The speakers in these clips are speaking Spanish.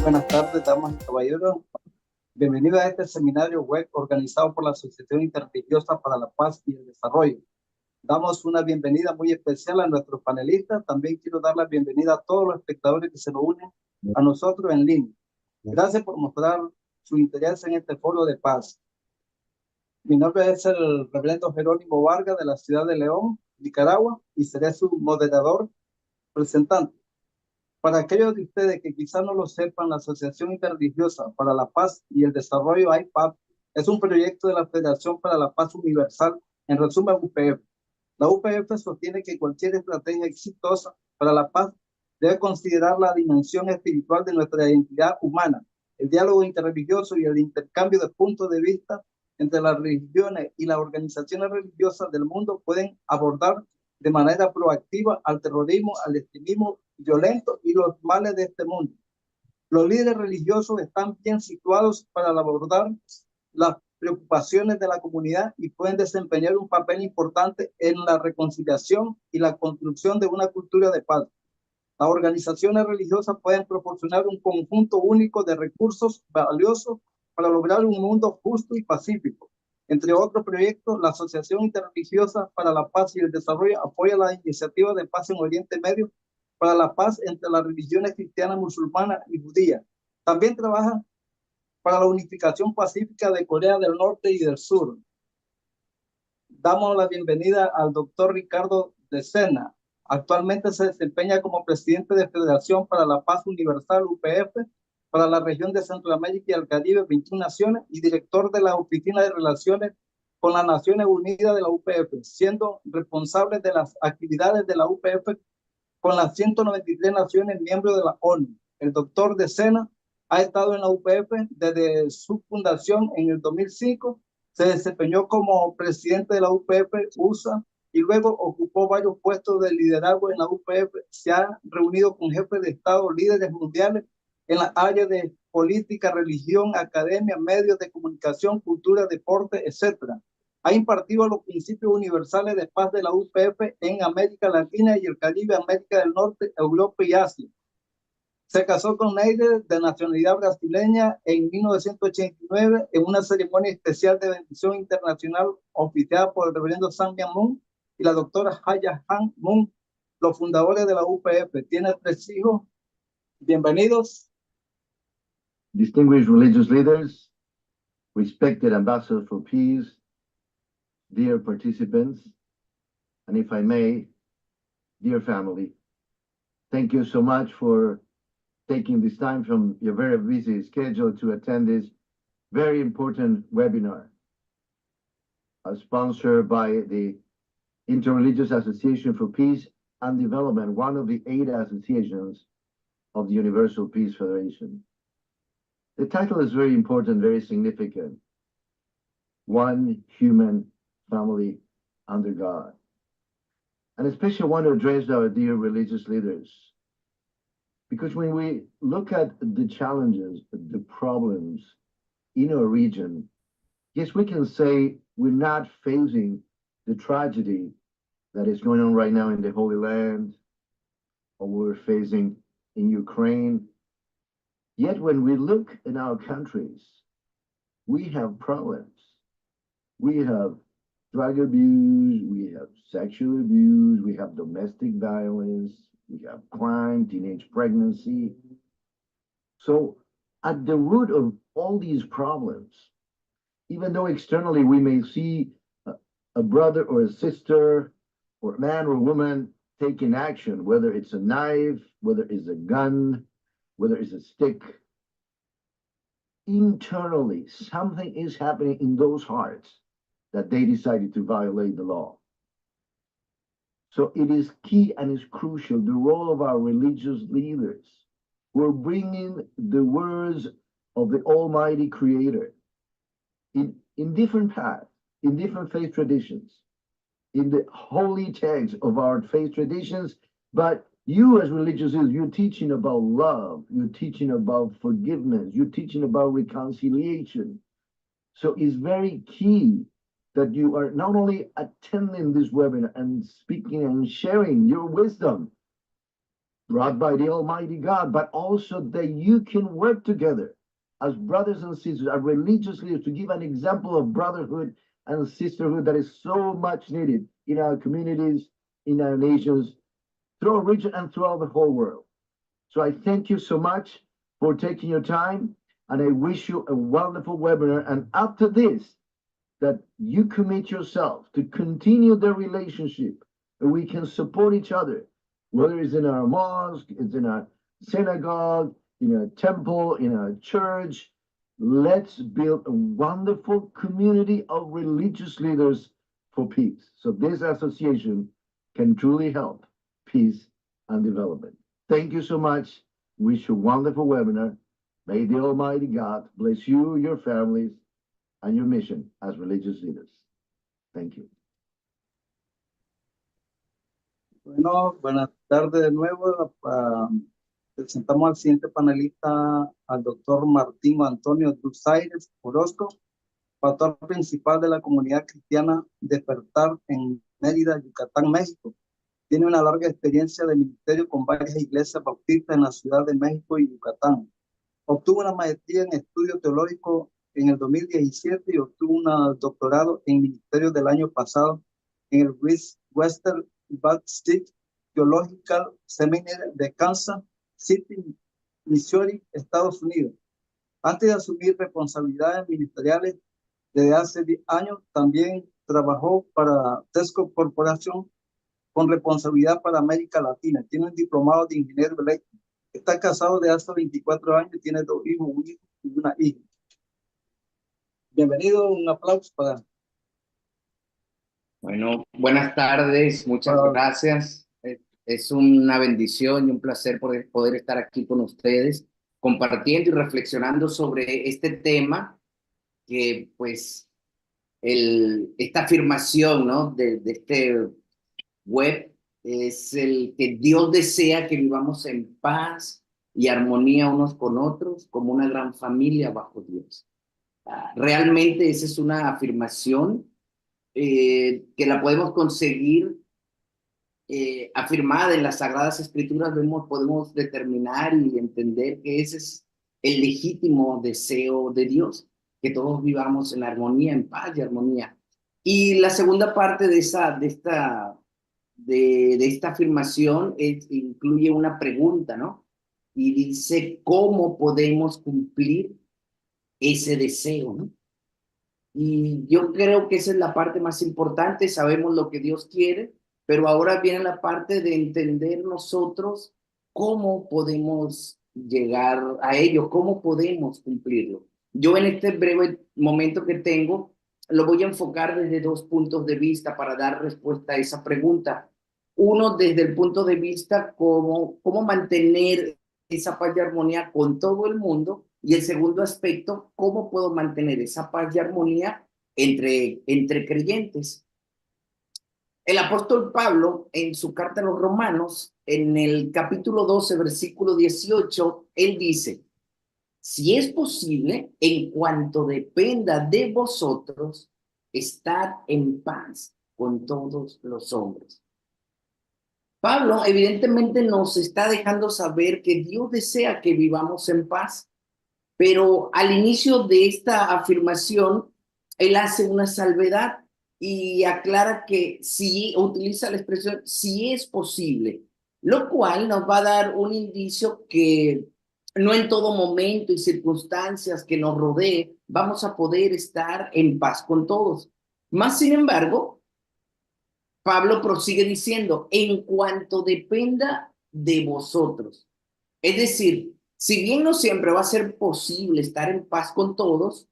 Buenas tardes, damas y caballeros. Bienvenidos a este seminario web organizado por la Asociación Interreligiosa para la Paz y el Desarrollo. Damos una bienvenida muy especial a nuestros panelistas. También quiero dar la bienvenida a todos los espectadores que se nos unen a nosotros en línea. Gracias por mostrar su interés en este foro de paz. Mi nombre es el reverendo Jerónimo Vargas de la ciudad de León, Nicaragua, y seré su moderador presentante. Para aquellos de ustedes que quizás no lo sepan, la Asociación Interreligiosa para la Paz y el Desarrollo, AIPAD, es un proyecto de la Federación para la Paz Universal, en resumen UPF. La UPF sostiene que cualquier estrategia exitosa para la paz debe considerar la dimensión espiritual de nuestra identidad humana, el diálogo interreligioso y el intercambio de puntos de vista entre las religiones y las organizaciones religiosas del mundo pueden abordar de manera proactiva al terrorismo, al extremismo violento y los males de este mundo. Los líderes religiosos están bien situados para abordar las preocupaciones de la comunidad y pueden desempeñar un papel importante en la reconciliación y la construcción de una cultura de paz. Las organizaciones religiosas pueden proporcionar un conjunto único de recursos valiosos para lograr un mundo justo y pacífico. Entre otros proyectos, la Asociación Interreligiosa para la Paz y el Desarrollo apoya la iniciativa de paz en Oriente Medio para la paz entre las religiones cristianas, musulmanas y judías. También trabaja para la unificación pacífica de Corea del Norte y del Sur. Damos la bienvenida al doctor Ricardo de Sena. Actualmente se desempeña como presidente de Federación para la Paz Universal, UPF, para la región de Centroamérica y el Caribe, 21 naciones, y director de la Oficina de Relaciones con las Naciones Unidas de la UPF, siendo responsable de las actividades de la UPF con las 193 naciones miembros de la ONU. El doctor de Sena ha estado en la UPF desde su fundación en el 2005, se desempeñó como presidente de la UPF USA y luego ocupó varios puestos de liderazgo en la UPF. Se ha reunido con jefes de Estado, líderes mundiales en las áreas de política, religión, academia, medios de comunicación, cultura, deporte, etc. Ha impartido los principios universales de paz de la UPF en América Latina y el Caribe, América del Norte, Europa y Asia. Se casó con Neide, de nacionalidad brasileña, en 1989 en una ceremonia especial de bendición internacional oficiada por el reverendo Samia Moon y la doctora Haya Han Moon, los fundadores de la UPF. Tiene 3 hijos. Bienvenidos. Distinguished religious leaders, respected ambassadors for peace, dear participants, and if I may, dear family, thank you so much for taking this time from your very busy schedule to attend this very important webinar, sponsored by the Interreligious Association for Peace and Development, one of the 8 associations of the Universal Peace Federation. The title is very important, very significant. One human family under God. And especially I want to address our dear religious leaders. Because when we look at the challenges, the problems in our region, yes, we can say we're not facing the tragedy that is going on right now in the Holy Land, or we're facing in Ukraine. Yet when we look in our countries, we have problems. We have drug abuse, we have sexual abuse, we have domestic violence, we have crime, teenage pregnancy. So at the root of all these problems, even though externally we may see a brother or a sister or a man or a woman taking action, whether it's a knife, whether it's a gun, whether it's a stick, internally something is happening in those hearts that they decided to violate the law. So it is key and is crucial, the role of our religious leaders who are bringing the words of the Almighty Creator in different paths, in different faith traditions, in the holy text of our faith traditions. But you as religious leaders, you're teaching about love, you're teaching about forgiveness, you're teaching about reconciliation. So it's very key that you are not only attending this webinar and speaking and sharing your wisdom, brought by the Almighty God, but also that you can work together as brothers and sisters, as religious leaders, to give an example of brotherhood and sisterhood that is so much needed in our communities, in our nations, throughout our region and throughout the whole world. So I thank you so much for taking your time, and I wish you a wonderful webinar. And after this, that you commit yourself to continue the relationship, and we can support each other, whether it's in our mosque, it's in our synagogue, in a temple, in a church. Let's build a wonderful community of religious leaders for peace. So this association can truly help peace and development. Thank you so much. Wish you a wonderful webinar. May the Almighty God bless you, your families, and your mission as religious leaders. Thank you. Bueno, buenas tardes de nuevo. Presentamos al siguiente panelista, al doctor Martín Antonio Dusaires Orozco, pastor principal de la comunidad cristiana Despertar en Mérida, Yucatán, México. Tiene una larga experiencia de ministerio con varias iglesias bautistas en la Ciudad de México y Yucatán. Obtuvo una maestría en estudio teológico en el 2017 y obtuvo un doctorado en ministerio del año pasado en el Western Baptist Theological Seminary de Kansas City, Missouri, Estados Unidos. Antes de asumir responsabilidades ministeriales desde hace 10 años, también trabajó para Tesco Corporation con responsabilidad para América Latina. Tiene un diplomado de ingeniero eléctrico. Está casado de hace 24 años y tiene 2 hijos, un hijo y una hija. Bienvenido, un aplauso para... Bueno, buenas tardes, muchas gracias. Es una bendición y un placer poder estar aquí con ustedes, compartiendo y reflexionando sobre este tema que, pues, esta afirmación, ¿no?, de este web es el que Dios desea que vivamos en paz y armonía unos con otros, como una gran familia bajo Dios. Realmente esa es una afirmación que la podemos conseguir afirmada en las Sagradas Escrituras. Podemos determinar y entender que ese es el legítimo deseo de Dios, que todos vivamos en armonía, en paz y armonía. Y la segunda parte de esta afirmación incluye una pregunta, ¿no? Y dice, ¿cómo podemos cumplir ese deseo, ¿no? Y yo creo que esa es la parte más importante. Sabemos lo que Dios quiere, pero ahora viene la parte de entender nosotros cómo podemos llegar a ello, cómo podemos cumplirlo. Yo en este breve momento que tengo, lo voy a enfocar desde 2 puntos de vista para dar respuesta a esa pregunta. Uno, desde el punto de vista cómo mantener esa paz y armonía con todo el mundo. Y el segundo aspecto, ¿cómo puedo mantener esa paz y armonía entre creyentes? El apóstol Pablo, en su carta a los Romanos, en el capítulo 12, versículo 18, él dice, si es posible, en cuanto dependa de vosotros, estad en paz con todos los hombres. Pablo evidentemente nos está dejando saber que Dios desea que vivamos en paz. Pero al inicio de esta afirmación, él hace una salvedad y aclara que sí, utiliza la expresión si es posible, lo cual nos va a dar un indicio que no en todo momento y circunstancias que nos rodee vamos a poder estar en paz con todos. Más sin embargo, Pablo prosigue diciendo, en cuanto dependa de vosotros. Es decir, si bien no siempre va a ser posible estar en paz con todos,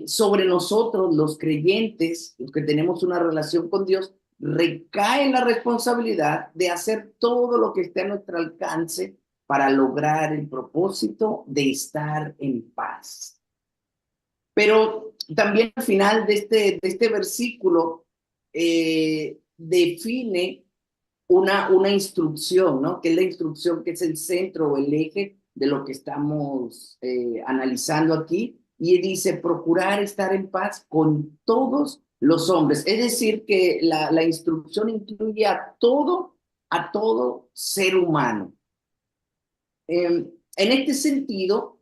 sobre nosotros, los creyentes, los que tenemos una relación con Dios, recae la responsabilidad de hacer todo lo que esté a nuestro alcance para lograr el propósito de estar en paz. Pero también al final de este versículo define una instrucción, ¿no? Que es la instrucción que es el centro o el eje de lo que estamos analizando aquí. Y dice, procurar estar en paz con todos los hombres. Es decir, que la instrucción incluye a todo a todo ser humano. En este sentido,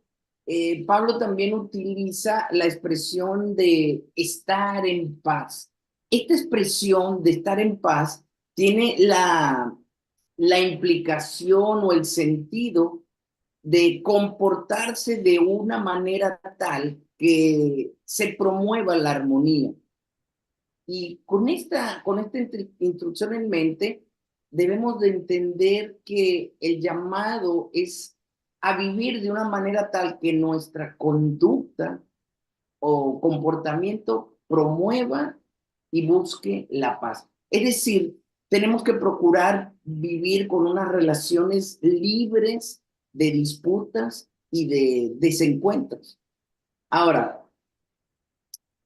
Pablo también utiliza la expresión de estar en paz. Esta expresión de estar en paz tiene la implicación o el sentido de comportarse de una manera tal que se promueva la armonía. Y con esta instrucción en mente, debemos de entender que el llamado es a vivir de una manera tal que nuestra conducta o comportamiento promueva y busque la paz. Es decir, tenemos que procurar vivir con unas relaciones libres de disputas y de desencuentros. Ahora,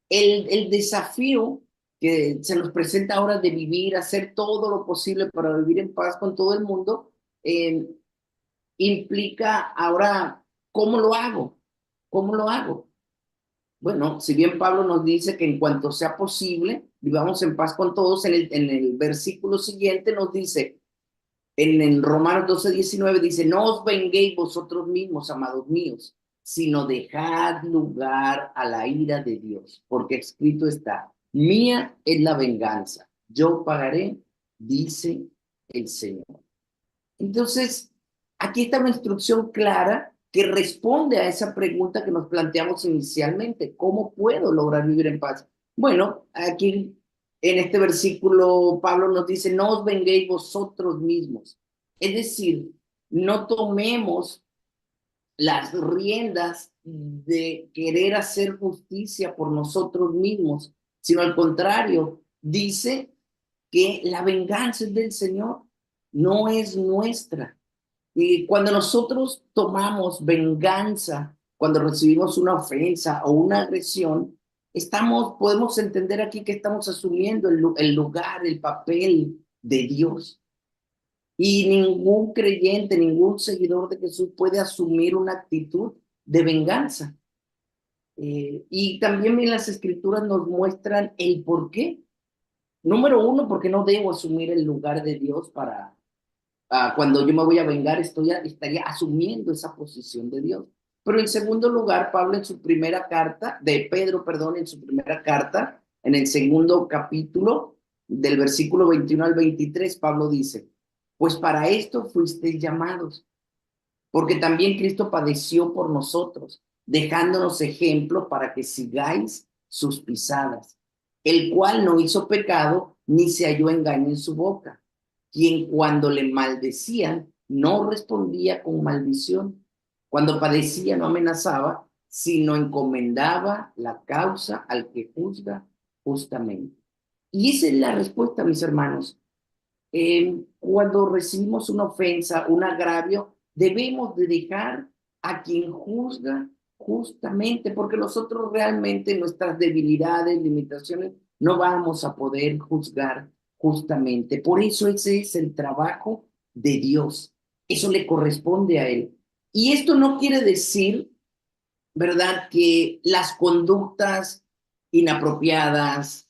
el desafío que se nos presenta ahora de vivir, hacer todo lo posible para vivir en paz con todo el mundo, implica ahora, ¿cómo lo hago? ¿Cómo lo hago? Bueno, si bien Pablo nos dice que en cuanto sea posible, vivamos en paz con todos, en el versículo siguiente nos dice, en Romanos 12:19 dice, no os venguéis vosotros mismos, amados míos, sino dejad lugar a la ira de Dios, porque escrito está, mía es la venganza, yo pagaré, dice el Señor. Entonces, aquí está una instrucción clara que responde a esa pregunta que nos planteamos inicialmente, ¿cómo puedo lograr vivir en paz? Bueno, aquí en este versículo Pablo nos dice, no os venguéis vosotros mismos. Es decir, no tomemos las riendas de querer hacer justicia por nosotros mismos, sino al contrario, dice que la venganza es del Señor, no es nuestra. Y cuando nosotros tomamos venganza, cuando recibimos una ofensa o una agresión, podemos entender aquí que estamos asumiendo el lugar, el papel de Dios. Y ningún creyente, ningún seguidor de Jesús puede asumir una actitud de venganza. Y también en las escrituras nos muestran el por qué. Número uno, porque no debo asumir el lugar de Dios para cuando yo me voy a vengar, estaría asumiendo esa posición de Dios. Pero en segundo lugar, Pablo en su primera carta, de Pedro, perdón, en su primera carta, en el segundo capítulo, del versículo 21 al 23, Pablo dice, pues para esto fuisteis llamados, porque también Cristo padeció por nosotros, dejándonos ejemplo para que sigáis sus pisadas, el cual no hizo pecado, ni se halló engaño en su boca, quien cuando le maldecían no respondía con maldición, cuando padecía no amenazaba, sino encomendaba la causa al que juzga justamente. Y esa es la respuesta, mis hermanos. Cuando recibimos una ofensa, un agravio, debemos de dejar a quien juzga justamente, porque nosotros realmente nuestras debilidades, limitaciones, no vamos a poder juzgar justamente. Por eso ese es el trabajo de Dios. Eso le corresponde a Él. Y esto no quiere decir, ¿verdad?, que las conductas inapropiadas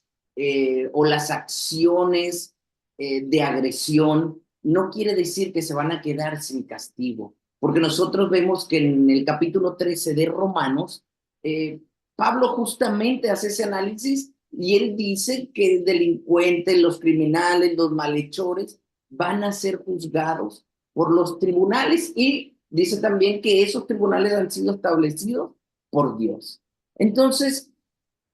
o las acciones de agresión no quiere decir que se van a quedar sin castigo, porque nosotros vemos que en el capítulo 13 de Romanos, Pablo justamente hace ese análisis y él dice que delincuentes, los criminales, los malhechores van a ser juzgados por los tribunales y dice también que esos tribunales han sido establecidos por Dios. Entonces,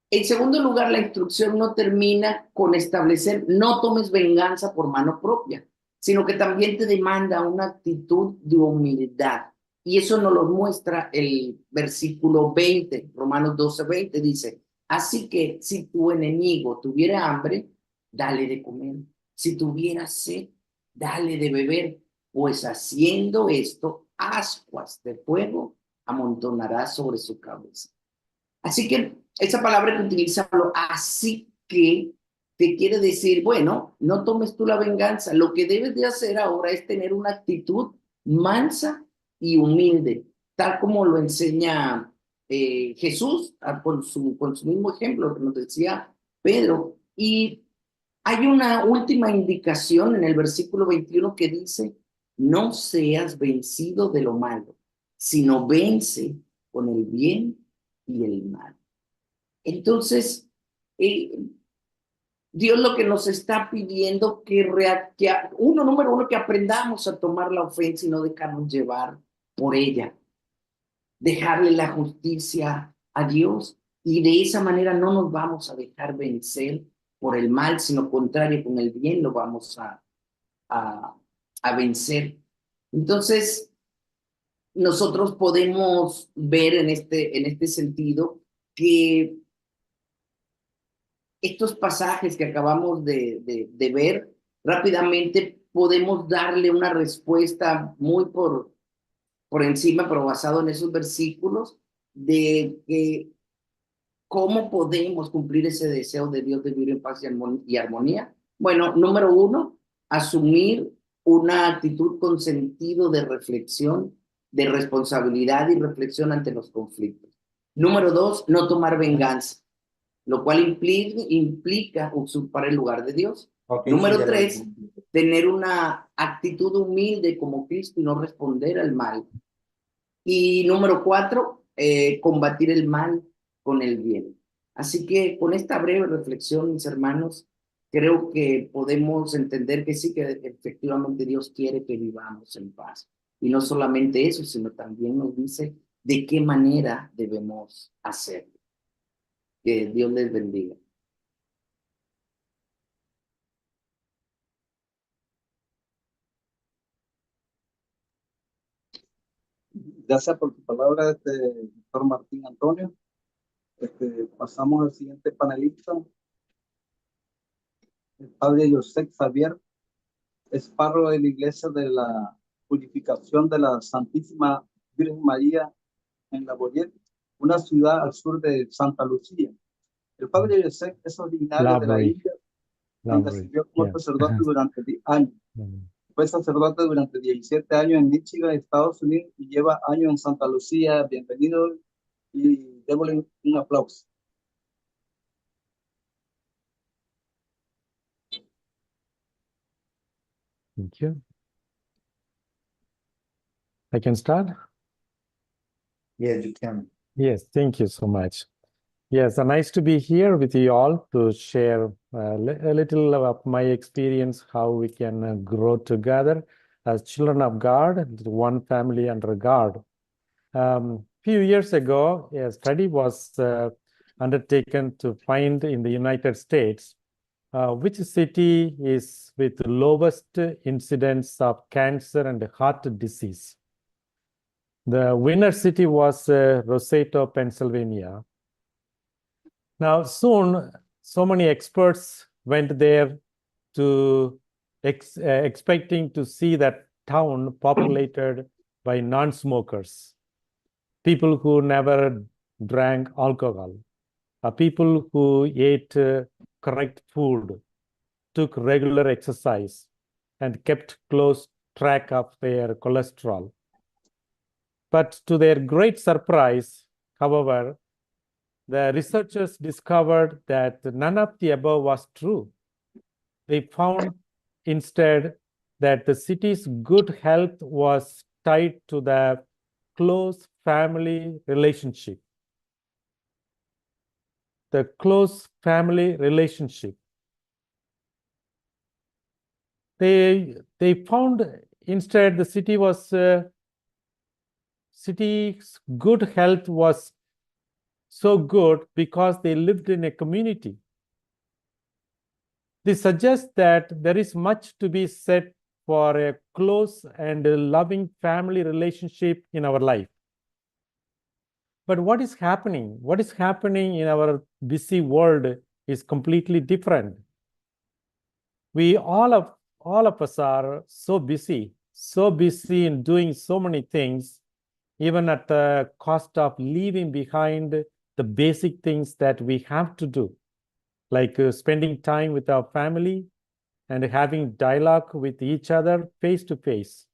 en segundo lugar, la instrucción no termina con establecer no tomes venganza por mano propia, sino que también te demanda una actitud de humildad. Y eso nos lo muestra el versículo 20, Romanos 12:20, dice, así que si tu enemigo tuviera hambre, dale de comer. Si tuviera sed, dale de beber, pues haciendo esto, ascuas de fuego amontonará sobre su cabeza. Así que esa palabra que utiliza Pablo, así que te quiere decir, bueno, no tomes tú la venganza, lo que debes de hacer ahora es tener una actitud mansa y humilde, tal como lo enseña Jesús con su mismo ejemplo que nos decía Pedro. Y Hay una última indicación en el versículo 21 que dice, no seas vencido de lo malo, sino vence con el bien y el mal. Entonces, Dios lo que nos está pidiendo número uno, que aprendamos a tomar la ofensa y no dejarnos llevar por ella. Dejarle la justicia a Dios y de esa manera no nos vamos a dejar vencer por el mal, sino contrario, con el bien lo vamos a vencer. Entonces, nosotros podemos ver en este sentido que estos pasajes que acabamos de ver, rápidamente podemos darle una respuesta muy por encima, pero basado en esos versículos, de que cómo podemos cumplir ese deseo de Dios de vivir en paz y armonía. Bueno, número uno, asumir una actitud con sentido de reflexión, de responsabilidad y reflexión ante los conflictos. Número dos, no tomar venganza, lo cual implica usurpar el lugar de Dios. Okay, número tres, tener una actitud humilde como Cristo y no responder al mal. Y número cuatro, combatir el mal con el bien. Así que con esta breve reflexión, mis hermanos, creo que podemos entender que sí, que efectivamente Dios quiere que vivamos en paz. Y no solamente eso, sino también nos dice de qué manera debemos hacerlo. Que Dios les bendiga. Gracias por tu palabra, doctor Martín Antonio. Pasamos al siguiente panelista, el padre José Xavier, es párroco de la Iglesia de la Purificación de la Santísima Virgen María en La Bollette, una ciudad al sur de Santa Lucía. El padre José es originario de la India, donde sirvió como sacerdote durante 10 años. Fue sacerdote durante 17 años en Michigan, Estados Unidos, y lleva años en Santa Lucía. Bienvenido y démosle un aplauso. Thank you. I can start? Yes, you can. Yes, thank you so much. Yes, nice to be here with you all to share a little of my experience, how we can grow together as children of God, one family under God. Few years ago, a study was undertaken to find in the United States which city is with the lowest incidence of cancer and heart disease. The winner city was Roseto, Pennsylvania. Now, soon, so many experts went there to expecting to see that town populated by non-smokers, people who never drank alcohol, people who ate correct food, took regular exercise, and kept close track of their cholesterol. But to their great surprise, however, the researchers discovered that none of the above was true. They found instead that the city's good health was tied to the close family relationship. The close family relationship. They found instead the city's good health was so good because they lived in a community. This suggests that there is much to be said for a close and loving family relationship in our life. But what is happening? What is happening in our busy world is completely different. We all of us are so busy in doing so many things, even at the cost of leaving behind the basic things that we have to do, like spending time with our family and having dialogue with each other face to face.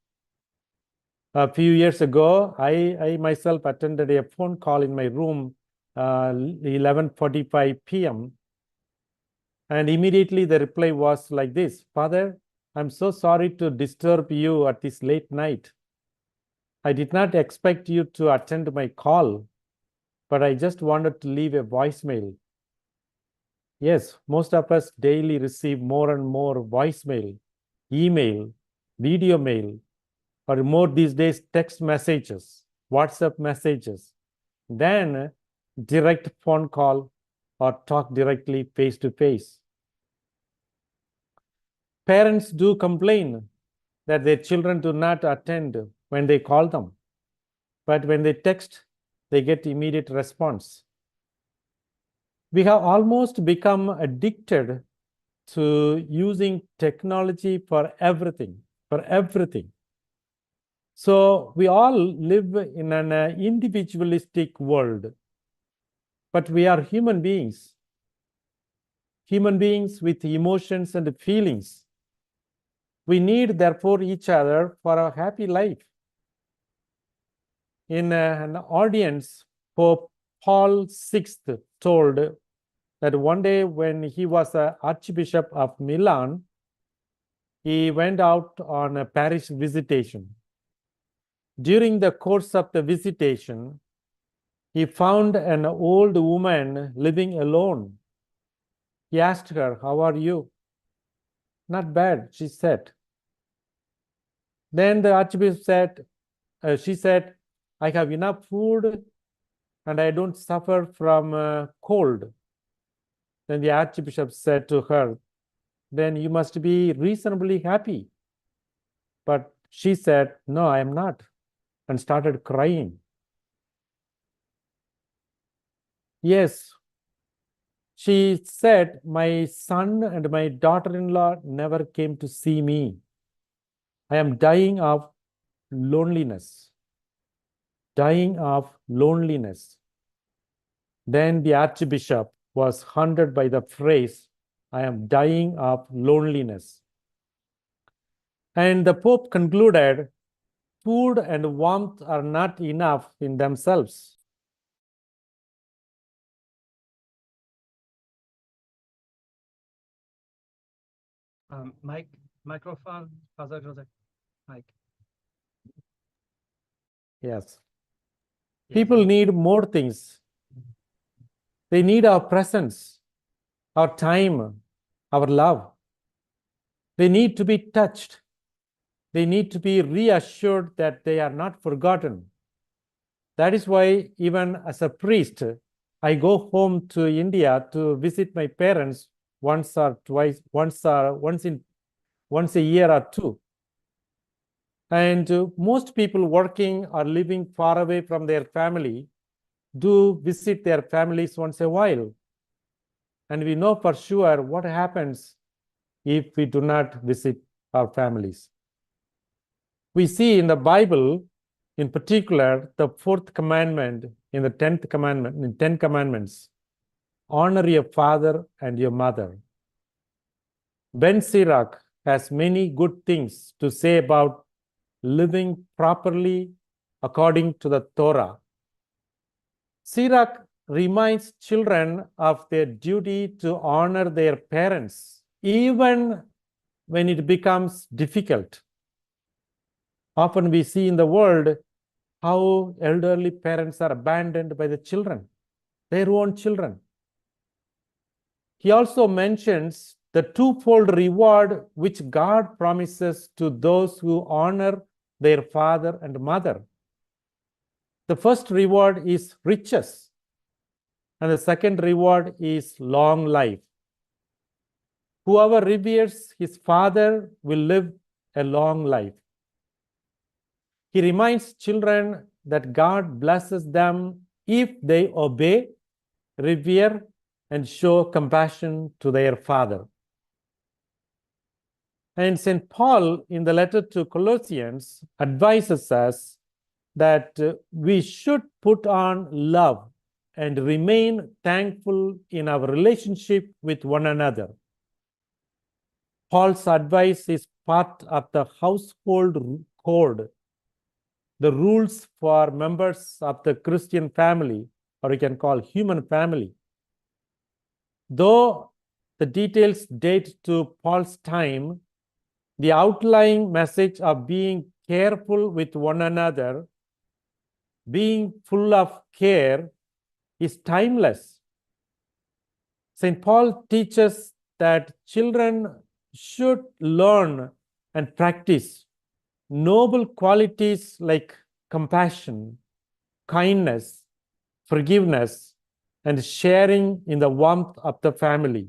A few years ago, I myself attended a phone call in my room, 11:45 p.m. And immediately the reply was like this: Father, I'm so sorry to disturb you at this late night. I did not expect you to attend my call, but I just wanted to leave a voicemail. Yes, most of us daily receive more and more voicemail, email, video mail, or more these days text messages, WhatsApp messages, than direct phone call or talk directly face to face. Parents do complain that their children do not attend when they call them, but when they text, they get immediate response. We have almost become addicted to using technology for everything, So we all live in an individualistic world, but we are human beings with emotions and feelings. We need, therefore, each other for a happy life. In an audience, Pope Paul VI told that one day when he was Archbishop of Milan, he went out on a parish visitation. During the course of the visitation, he found an old woman living alone. He asked her, "How are you?" "Not bad," she said. Then the Archbishop said, she said, "I have enough food and I don't suffer from cold." Then the Archbishop said to her, "Then you must be reasonably happy." But she said, "No, I am not," and started crying. Yes, she said, "My son and my daughter-in-law never came to see me. I am dying of loneliness. Dying of loneliness." Then the Archbishop was haunted by the phrase, "I am dying of loneliness." And the Pope concluded, food and warmth are not enough in themselves. Microphone, Father Jose. Mic. Yes. Yeah. People need more things. They need our presence, our time, our love. They need to be touched. They need to be reassured that they are not forgotten. That is why, even as a priest, I go home to India to visit my parents once a year or two. And most people working or living far away from their family do visit their families once a while. And we know for sure what happens if we do not visit our families. We see in the Bible, in particular, the fourth commandment in the 10th commandment, in 10 commandments, honor your father and your mother. Ben Sirach has many good things to say about living properly according to the Torah. Sirach reminds children of their duty to honor their parents, even when it becomes difficult. Often we see in the world how elderly parents are abandoned by the children, their own children. He also mentions the twofold reward which God promises to those who honor their father and mother. The first reward is riches, and the second reward is long life. Whoever reveres his father will live a long life. He reminds children that God blesses them if they obey, revere, and show compassion to their father. And St. Paul, in the letter to Colossians, advises us that we should put on love and remain thankful in our relationship with one another. Paul's advice is part of the household code, the rules for members of the Christian family, or you can call human family. Though the details date to Paul's time, the outlying message of being careful with one another, being full of care, is timeless. St. Paul teaches that children should learn and practice noble qualities like compassion, kindness, forgiveness, and sharing in the warmth of the family.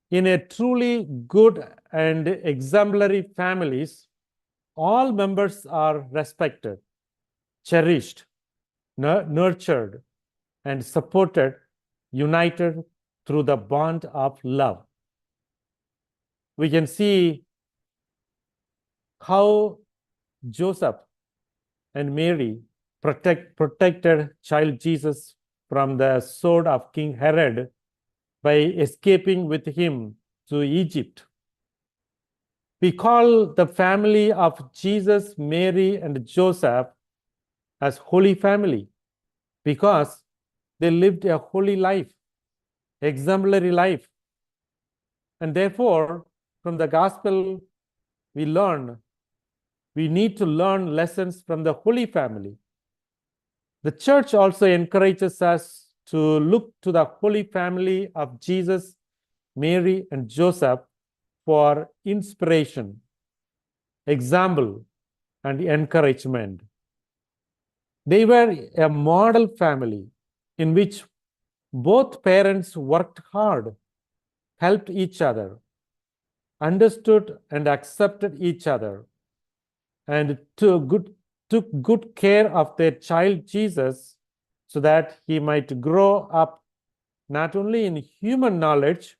In a truly good and exemplary families, all members are respected, cherished, nurtured, and supported, united through the bond of love. We can see how Joseph and Mary protected child Jesus from the sword of King Herod by escaping with him to Egypt. We call the family of Jesus, Mary, and Joseph as Holy Family because they lived a holy life, exemplary life. And therefore, from the gospel, we need to learn lessons from the Holy Family. The church also encourages us to look to the Holy Family of Jesus, Mary, and Joseph for inspiration, example, and encouragement. They were a model family in which both parents worked hard, helped each other, understood and accepted each other, and took good care of their child Jesus so that he might grow up not only in human knowledge,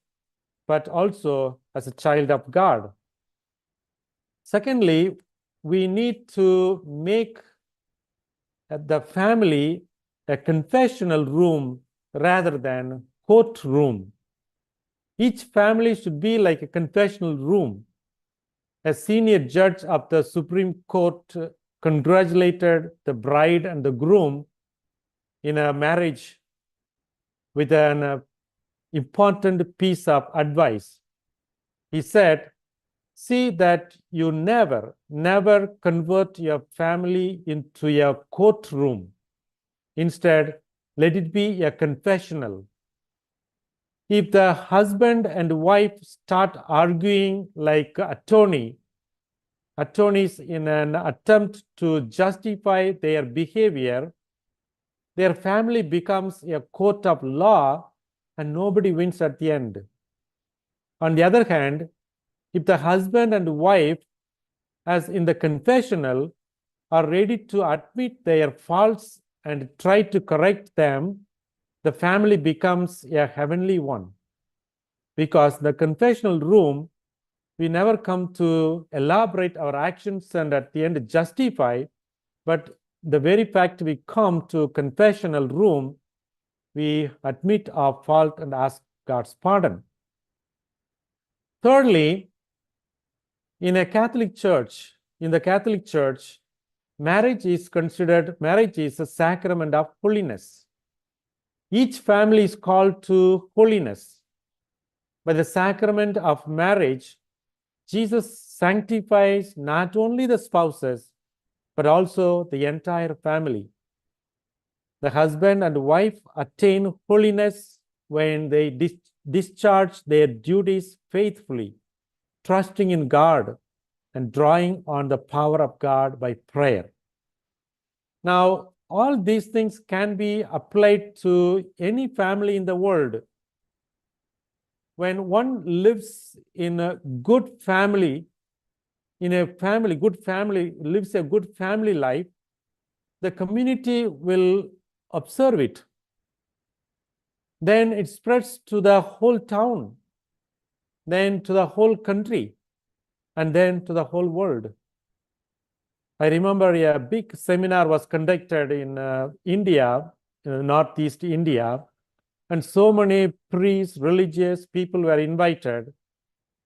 but also as a child of God. Secondly, we need to make the family a confessional room rather than courtroom. Each family should be like a confessional room. A senior judge of the Supreme Court congratulated the bride and the groom in a marriage with an important piece of advice. He said, see that you never convert your family into a courtroom. Instead, let it be a confessional. If the husband and wife start arguing like attorneys in an attempt to justify their behavior, their family becomes a court of law and nobody wins at the end. On the other hand, if the husband and wife, as in the confessional, are ready to admit their faults and try to correct them, the family becomes a heavenly one. Because the confessional room, we never come to elaborate our actions and at the end justify, but the very fact we come to confessional room, we admit our fault and ask God's pardon. Thirdly, in the Catholic Church, marriage is a sacrament of holiness. Each family is called to holiness. By the sacrament of marriage, Jesus sanctifies not only the spouses, but also the entire family. The husband and wife attain holiness when they discharge their duties faithfully, trusting in God and drawing on the power of God by prayer. Now, all these things can be applied to any family in the world. When one lives in a good family, lives a good family life, the community will observe it. Then it spreads to the whole town, then to the whole country, and then to the whole world. I remember a big seminar was conducted in India, Northeast India, and so many priests, religious people were invited.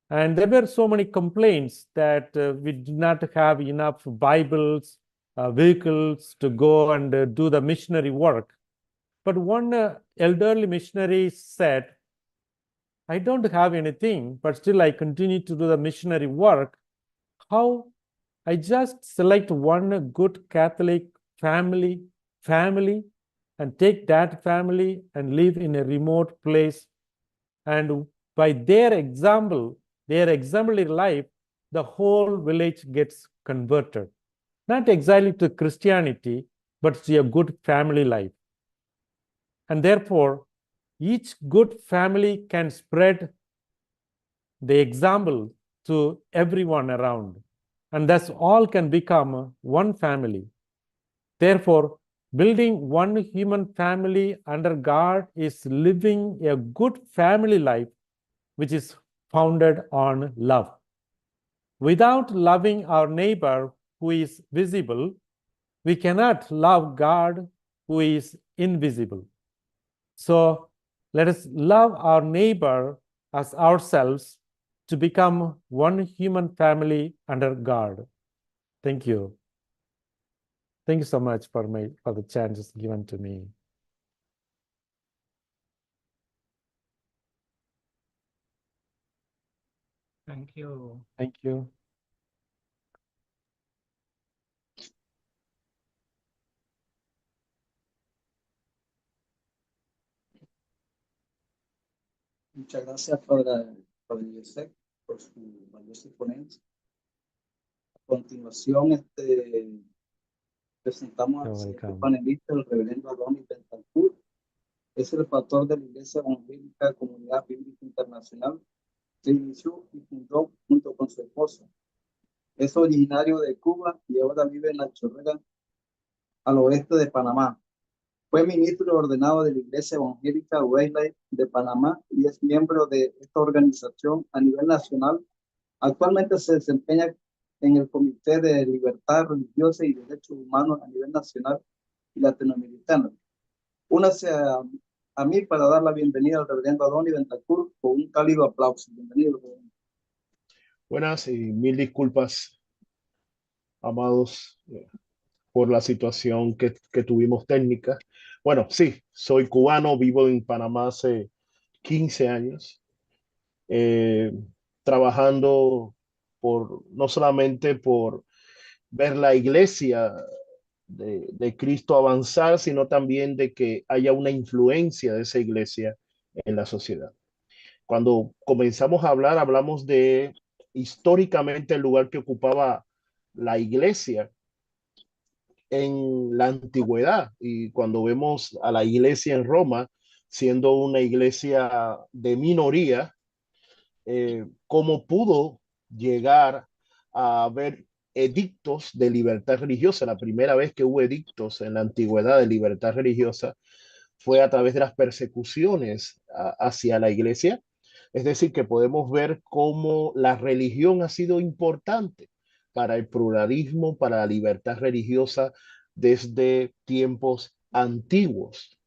And there were so many complaints that we did not have enough Bibles, vehicles to go and do the missionary work. But one elderly missionary said, I don't have anything, but still I continue to do the missionary work. How I just select one good Catholic family, and take that family and live in a remote place. And by their example, their exemplary life, the whole village gets converted. Not exactly to Christianity, but to a good family life. And therefore, each good family can spread the example to everyone around. And thus all can become one family. Therefore, building one human family under God is living a good family life, which is founded on love. Without loving our neighbor who is visible, we cannot love God who is invisible. So let us love our neighbor as ourselves to become one human family under God. Thank you. Thank you so much for the chance given to me. Thank you. Thank you. Muchas gracias, Padre Yosef, por su valiosa ponencia. A continuación, presentamos al siguiente panelista, el reverendo Adonis Bentancur. Es el pastor de la Iglesia Evangélica Comunidad Bíblica Internacional. Se inició y fundó junto con su esposa. Es originario de Cuba y ahora vive en La Chorrera, al oeste de Panamá. Fue ministro ordenado de la Iglesia Evangélica Wesleyan de Panamá y es miembro de esta organización a nivel nacional. Actualmente se desempeña en el Comité de Libertad Religiosa y Derechos Humanos a nivel nacional y latinoamericano. Únase a mí para dar la bienvenida al reverendo Adonis Bentancur con un cálido aplauso. Bienvenido. Buenas y mil disculpas, amados, por la situación que tuvimos técnica. Bueno, sí, soy cubano, vivo en Panamá hace 15 años, trabajando no solamente por ver la iglesia de Cristo avanzar, sino también de que haya una influencia de esa iglesia en la sociedad. Cuando comenzamos a hablar, hablamos de históricamente el lugar que ocupaba la iglesia en la antigüedad, y cuando vemos a la iglesia en Roma siendo una iglesia de minoría, cómo pudo llegar a haber edictos de libertad religiosa. La primera vez que hubo edictos en la antigüedad de libertad religiosa fue a través de las persecuciones hacia la iglesia. Es decir, que podemos ver cómo la religión ha sido importante para el pluralismo, para la libertad religiosa desde tiempos antiguos.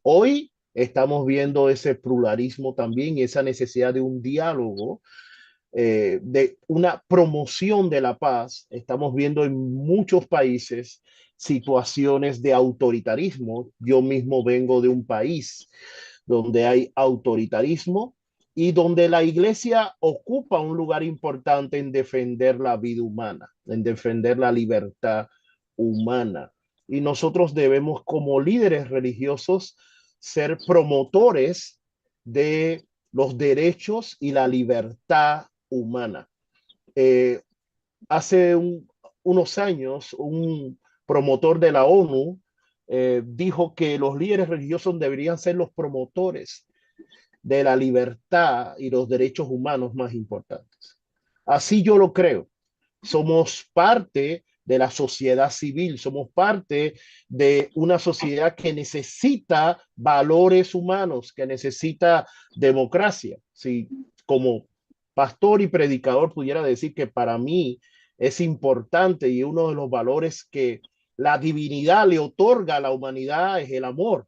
Hoy estamos viendo ese pluralismo también y esa necesidad de un diálogo, de una promoción de la paz. Estamos viendo en muchos países situaciones de autoritarismo. Yo mismo vengo de un país donde hay autoritarismo y donde la iglesia ocupa un lugar importante en defender la vida humana, en defender la libertad humana. Y nosotros debemos, como líderes religiosos, ser promotores de los derechos y la libertad humana. Hace unos años, un promotor de la ONU dijo que los líderes religiosos deberían ser los promotores de la libertad y los derechos humanos más importantes. Así yo lo creo. Somos parte de la sociedad civil, somos parte de una sociedad que necesita valores humanos, que necesita democracia. Si como pastor y predicador pudiera decir que para mí es importante y uno de los valores que la divinidad le otorga a la humanidad es el amor.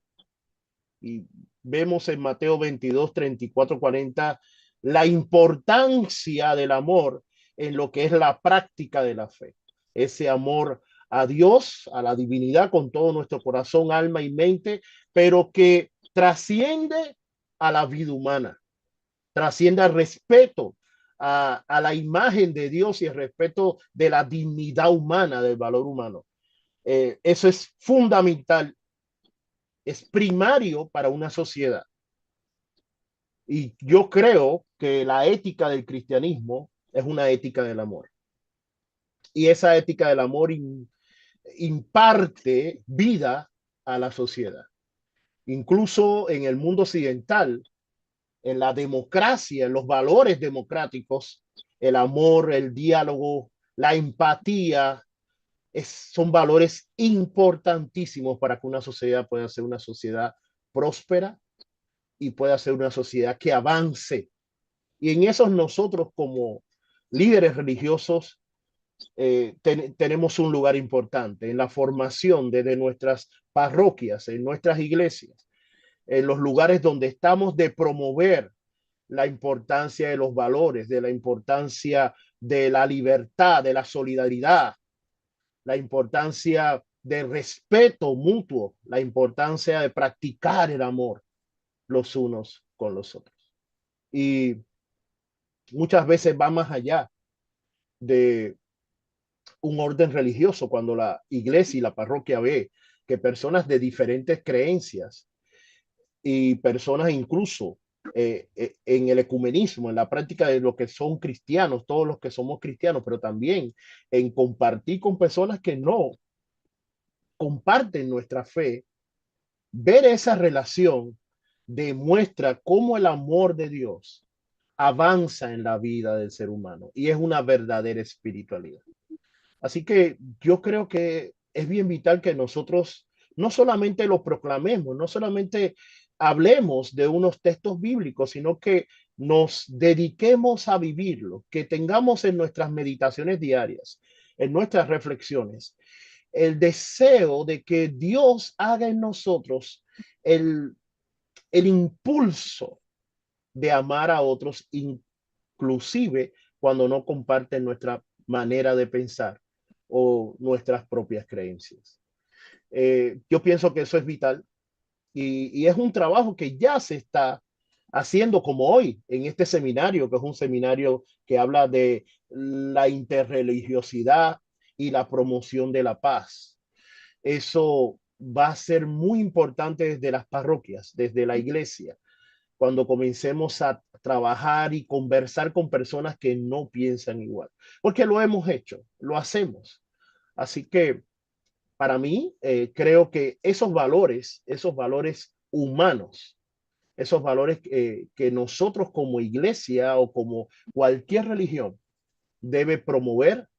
Y vemos en Mateo 22, 34, 40 la importancia del amor en lo que es la práctica de la fe. Ese amor a Dios, a la divinidad con todo nuestro corazón, alma y mente, pero que trasciende a la vida humana. trascienda el respeto a la imagen de Dios y el respeto de la dignidad humana, del valor humano. Eso es fundamental, es primario para una sociedad. Y yo creo que la ética del cristianismo es una ética del amor. Y esa ética del amor imparte vida a la sociedad. Incluso en el mundo occidental, en la democracia, en los valores democráticos, el amor, el diálogo, la empatía, son valores importantísimos para que una sociedad pueda ser una sociedad próspera y pueda ser una sociedad que avance. Y en eso nosotros como líderes religiosos tenemos un lugar importante en la formación desde nuestras parroquias, en nuestras iglesias, en los lugares donde estamos, de promover la importancia de los valores, de la importancia de la libertad, de la solidaridad, la importancia del respeto mutuo, la importancia de practicar el amor los unos con los otros. Y muchas veces va más allá de un orden religioso, cuando la iglesia y la parroquia ve que personas de diferentes creencias y personas incluso en el ecumenismo, en la práctica de lo que son cristianos, todos los que somos cristianos, pero también en compartir con personas que no comparten nuestra fe, ver esa relación demuestra cómo el amor de Dios avanza en la vida del ser humano y es una verdadera espiritualidad. Así que yo creo que es bien vital que nosotros no solamente lo proclamemos, no solamente hablemos de unos textos bíblicos, sino que nos dediquemos a vivirlo, que tengamos en nuestras meditaciones diarias, en nuestras reflexiones, el deseo de que Dios haga en nosotros el impulso de amar a otros, inclusive cuando no comparten nuestra manera de pensar o nuestras propias creencias. Yo pienso que eso es vital y es un trabajo que ya se está haciendo, como hoy en este seminario, que es un seminario que habla de la interreligiosidad y la promoción de la paz. Eso va a ser muy importante desde las parroquias, desde la iglesia, cuando comencemos a trabajar y conversar con personas que no piensan igual, porque lo hemos hecho, lo hacemos. Así que para mí, creo que esos valores humanos, esos valores que nosotros como iglesia o como cualquier religión debe promover,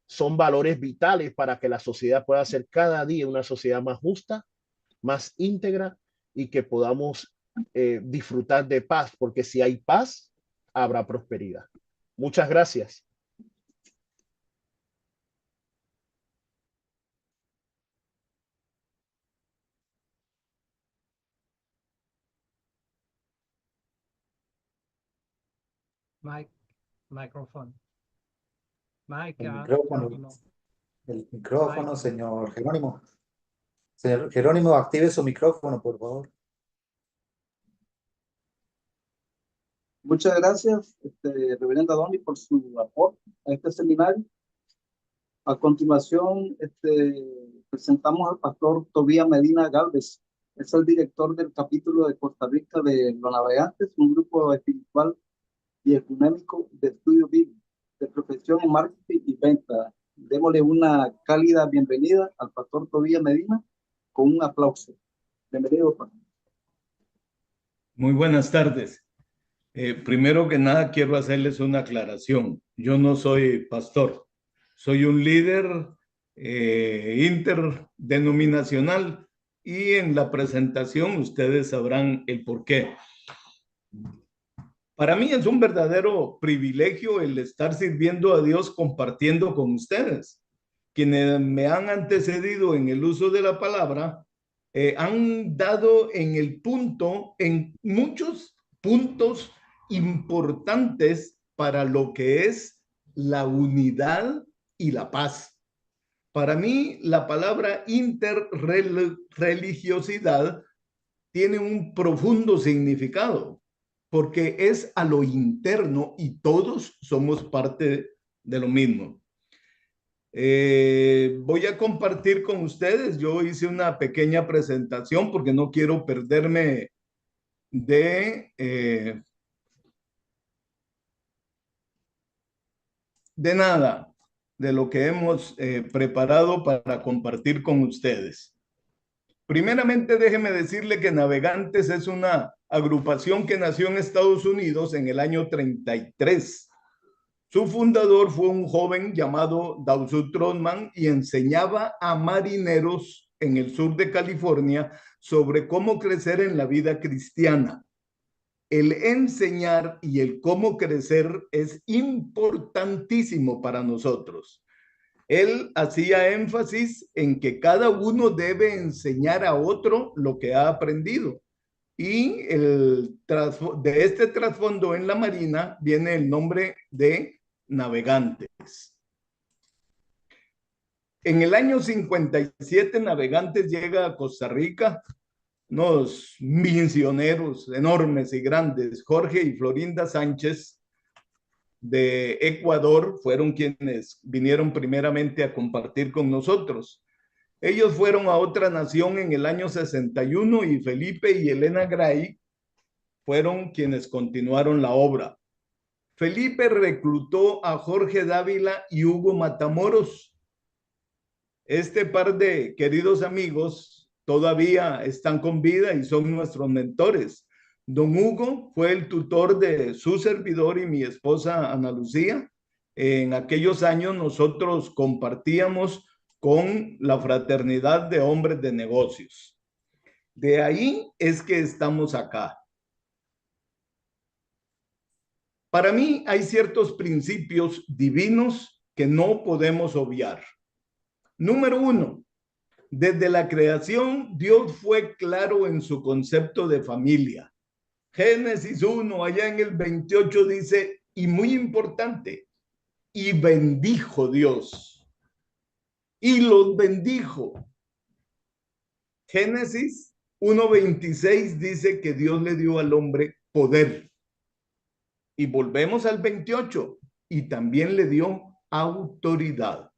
son valores vitales para que la sociedad pueda ser cada día una sociedad más justa, más íntegra y que podamos disfrutar de paz, porque si hay paz, habrá prosperidad. Muchas gracias. Microphone. Mike, El micrófono, Jerónimo. Mike. Señor Jerónimo. Señor Jerónimo, active su micrófono, por favor. Muchas gracias, reverenda Donny, por su aporte a este seminario. A continuación, presentamos al pastor Tobías Medina Galvez. Es el director del capítulo de Costa Rica de Los Navegantes, un grupo espiritual y ecuménico de estudio bíblico, de profesión en marketing y venta. Démosle una cálida bienvenida al pastor Tobías Medina con un aplauso. Bienvenido, pastor. Muy buenas tardes. Primero que nada, quiero hacerles una aclaración. Yo no soy pastor, soy un líder interdenominacional y en la presentación ustedes sabrán el por qué. Para mí es un verdadero privilegio el estar sirviendo a Dios compartiendo con ustedes. Quienes me han antecedido en el uso de la palabra han dado en muchos puntos importantes para lo que es la unidad y la paz. Para mí, la palabra interreligiosidad tiene un profundo significado. porque es a lo interno y todos somos parte de lo mismo. Voy a compartir con ustedes. Yo hice una pequeña presentación porque no quiero perderme de nada de lo que hemos preparado para compartir con ustedes. Primeramente, déjeme decirle que Navegantes es una agrupación que nació en Estados Unidos en el año 33. Su fundador fue un joven llamado Dawson Trotman y enseñaba a marineros en el sur de California sobre cómo crecer en la vida cristiana. El enseñar y el cómo crecer es importantísimo para nosotros. Él hacía énfasis en que cada uno debe enseñar a otro lo que ha aprendido. Y de este trasfondo en la Marina viene el nombre de Navegantes. En el año 57, Navegantes llega a Costa Rica. Unos misioneros enormes y grandes, Jorge y Florinda Sánchez, de Ecuador, fueron quienes vinieron primeramente a compartir con nosotros. Ellos fueron a otra nación en el año 61 y Felipe y Elena Gray fueron quienes continuaron la obra. Felipe reclutó a Jorge Dávila y Hugo Matamoros. Este par de queridos amigos todavía están con vida y son nuestros mentores. Don Hugo fue el tutor de su servidor y mi esposa Ana Lucía. En aquellos años nosotros compartíamos con la fraternidad de hombres de negocios. De ahí es que estamos acá. Para mí hay ciertos principios divinos que no podemos obviar. Número 1, desde la creación Dios fue claro en su concepto de familia. Génesis 1, allá en el 28 dice, y muy importante, y bendijo Dios. Y los bendijo. Génesis 1:26 dice que Dios le dio al hombre poder. Y volvemos al 28, y también le dio autoridad.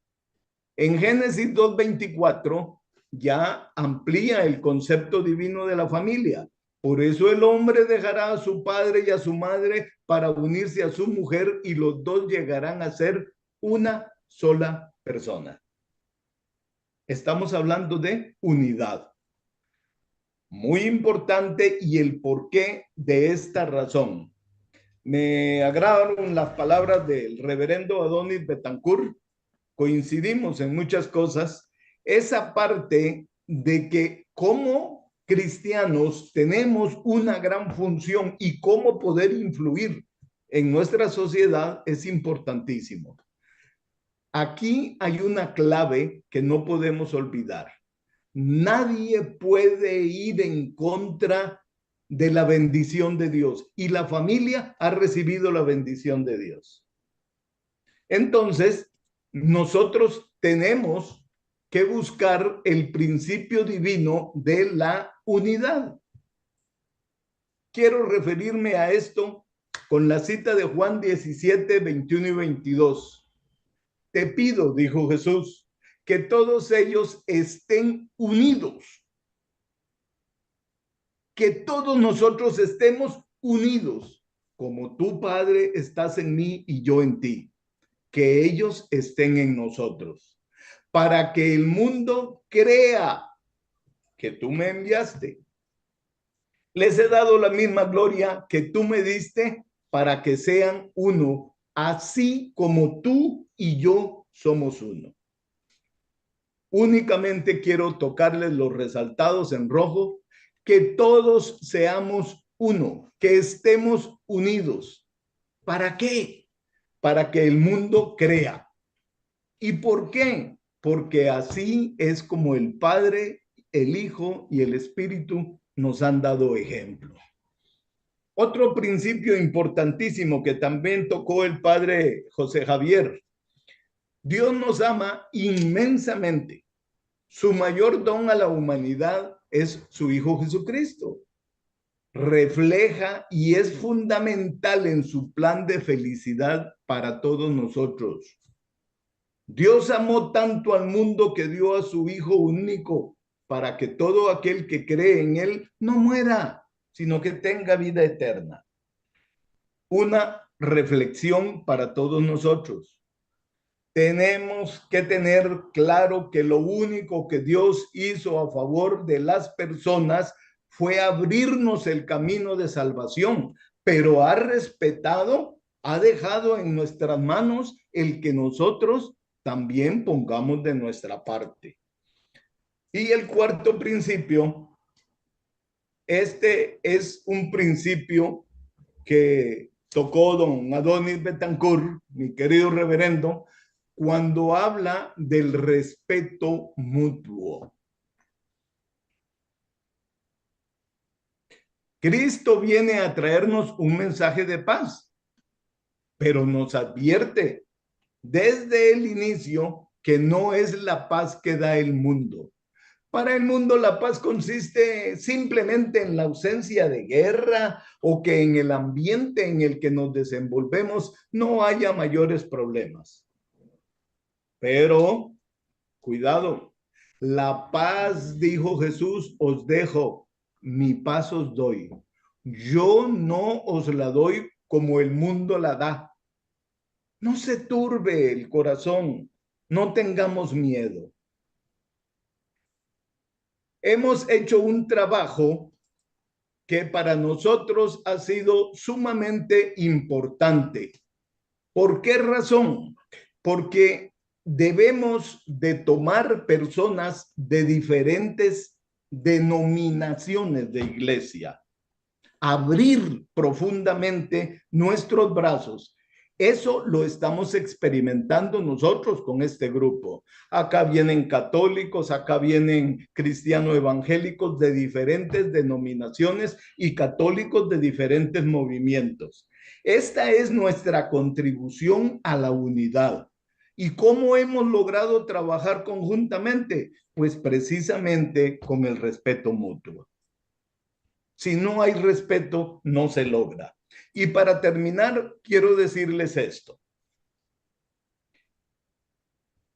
En Génesis 2:24 ya amplía el concepto divino de la familia. Por eso el hombre dejará a su padre y a su madre para unirse a su mujer y los dos llegarán a ser una sola persona. Estamos hablando de unidad. Muy importante y el porqué de esta razón. Me agradaron las palabras del reverendo Adonis Betancourt. Coincidimos en muchas cosas. Esa parte de que como cristianos tenemos una gran función y cómo poder influir en nuestra sociedad es importantísimo. Aquí hay una clave que no podemos olvidar. Nadie puede ir en contra de la bendición de Dios y la familia ha recibido la bendición de Dios. Entonces, nosotros tenemos que buscar el principio divino de la unidad. Quiero referirme a esto con la cita de Juan 17, 21 y 22. Te pido, dijo Jesús, que todos ellos estén unidos. Que todos nosotros estemos unidos, como tú, Padre, estás en mí y yo en ti. Que ellos estén en nosotros, para que el mundo crea que tú me enviaste. Les he dado la misma gloria que tú me diste para que sean uno, así como tú y yo somos uno. Únicamente quiero tocarles los resaltados en rojo, que todos seamos uno, que estemos unidos. ¿Para qué? Para que el mundo crea. ¿Y por qué? Porque así es como el Padre, el Hijo y el Espíritu nos han dado ejemplo. Otro principio importantísimo que también tocó el Padre José Javier. Dios nos ama inmensamente. Su mayor don a la humanidad es su Hijo Jesucristo. refleja y es fundamental en su plan de felicidad para todos nosotros. Dios amó tanto al mundo que dio a su Hijo único para que todo aquel que cree en él no muera, sino que tenga vida eterna. Una reflexión para todos nosotros. Tenemos que tener claro que lo único que Dios hizo a favor de las personas fue abrirnos el camino de salvación, pero ha respetado, ha dejado en nuestras manos el que nosotros también pongamos de nuestra parte. Y el cuarto principio, este es un principio que tocó don Adonis Betancourt, mi querido reverendo, cuando habla del respeto mutuo. Cristo viene a traernos un mensaje de paz, pero nos advierte desde el inicio que no es la paz que da el mundo. Para el mundo la paz consiste simplemente en la ausencia de guerra o que en el ambiente en el que nos desenvolvemos no haya mayores problemas. Pero, cuidado, la paz, dijo Jesús, os dejo, mi paz os doy. Yo no os la doy como el mundo la da. No se turbe el corazón, no tengamos miedo. Hemos hecho un trabajo que para nosotros ha sido sumamente importante. ¿Por qué razón? Porque debemos de tomar personas de diferentes denominaciones de iglesia, abrir profundamente nuestros brazos. Eso lo estamos experimentando nosotros con este grupo. Acá vienen católicos, acá vienen cristianos evangélicos de diferentes denominaciones y católicos de diferentes movimientos. Esta es nuestra contribución a la unidad. ¿Y cómo hemos logrado trabajar conjuntamente? Pues precisamente con el respeto mutuo. Si no hay respeto, no se logra. Y para terminar, quiero decirles esto.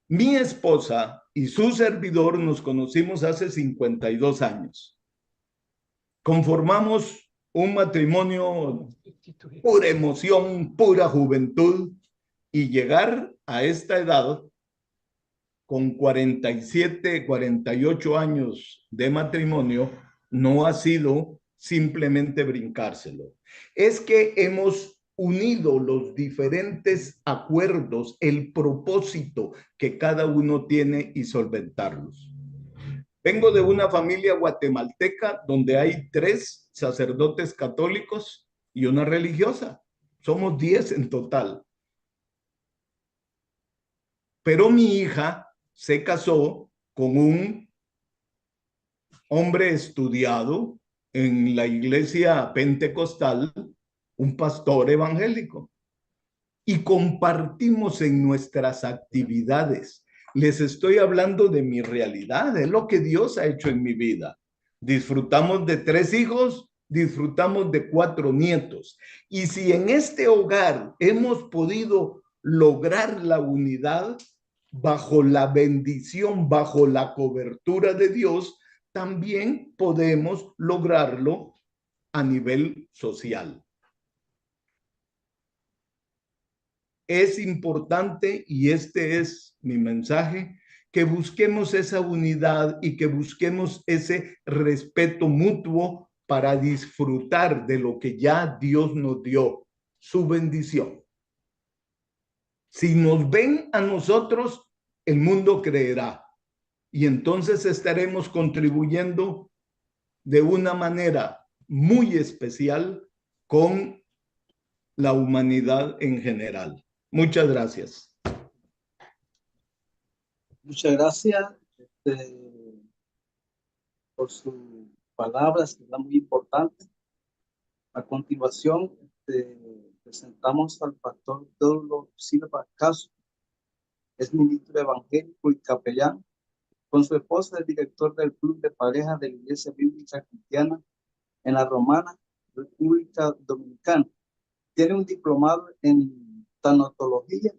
Mi esposa y su servidor nos conocimos hace 52 años. Conformamos un matrimonio pura emoción, pura juventud, y llegar a esta edad con 47, 48 años de matrimonio no ha sido simplemente brincárselo. Es que hemos unido los diferentes acuerdos, el propósito que cada uno tiene y solventarlos. Vengo de una familia guatemalteca donde hay 3 sacerdotes católicos y una religiosa. Somos 10 en total. Pero mi hija se casó con un hombre estudiado en la iglesia pentecostal, un pastor evangélico. Y compartimos en nuestras actividades. Les estoy hablando de mi realidad, de lo que Dios ha hecho en mi vida. Disfrutamos de 3 hijos, disfrutamos de 4 nietos. Y si en este hogar hemos podido lograr la unidad bajo la bendición, bajo la cobertura de Dios, también podemos lograrlo a nivel social. Es importante, y este es mi mensaje, que busquemos esa unidad y que busquemos ese respeto mutuo para disfrutar de lo que ya Dios nos dio, su bendición. Si nos ven a nosotros, el mundo creerá. Y entonces estaremos contribuyendo de una manera muy especial con la humanidad en general. Muchas gracias. Muchas gracias por sus palabras, que es muy importante. A continuación, presentamos al pastor Teódulo Silva Caso. Es ministro evangélico y capellán. Con su esposa es director del Club de Parejas de la Iglesia Bíblica Cristiana en La Romana República Dominicana. Tiene un diplomado en tanatología.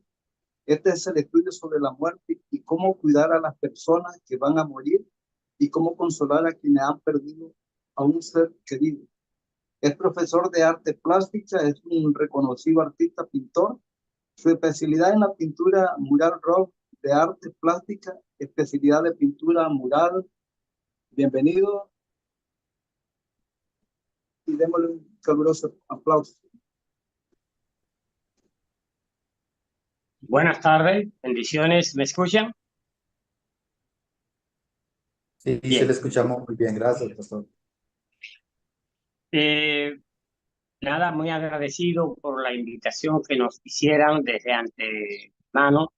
Este es el estudio sobre la muerte y cómo cuidar a las personas que van a morir y cómo consolar a quienes han perdido a un ser querido. Es profesor de arte plástica, es un reconocido artista pintor. Su especialidad en la pintura mural rock de arte plástica, especialidad de pintura mural. Bienvenido y démosle un caluroso aplauso. Buenas tardes, bendiciones, ¿me escuchan? Sí, Bien. sí le escuchamos muy bien, gracias, pastor. Nada, muy agradecido por la invitación que nos hicieran desde antemano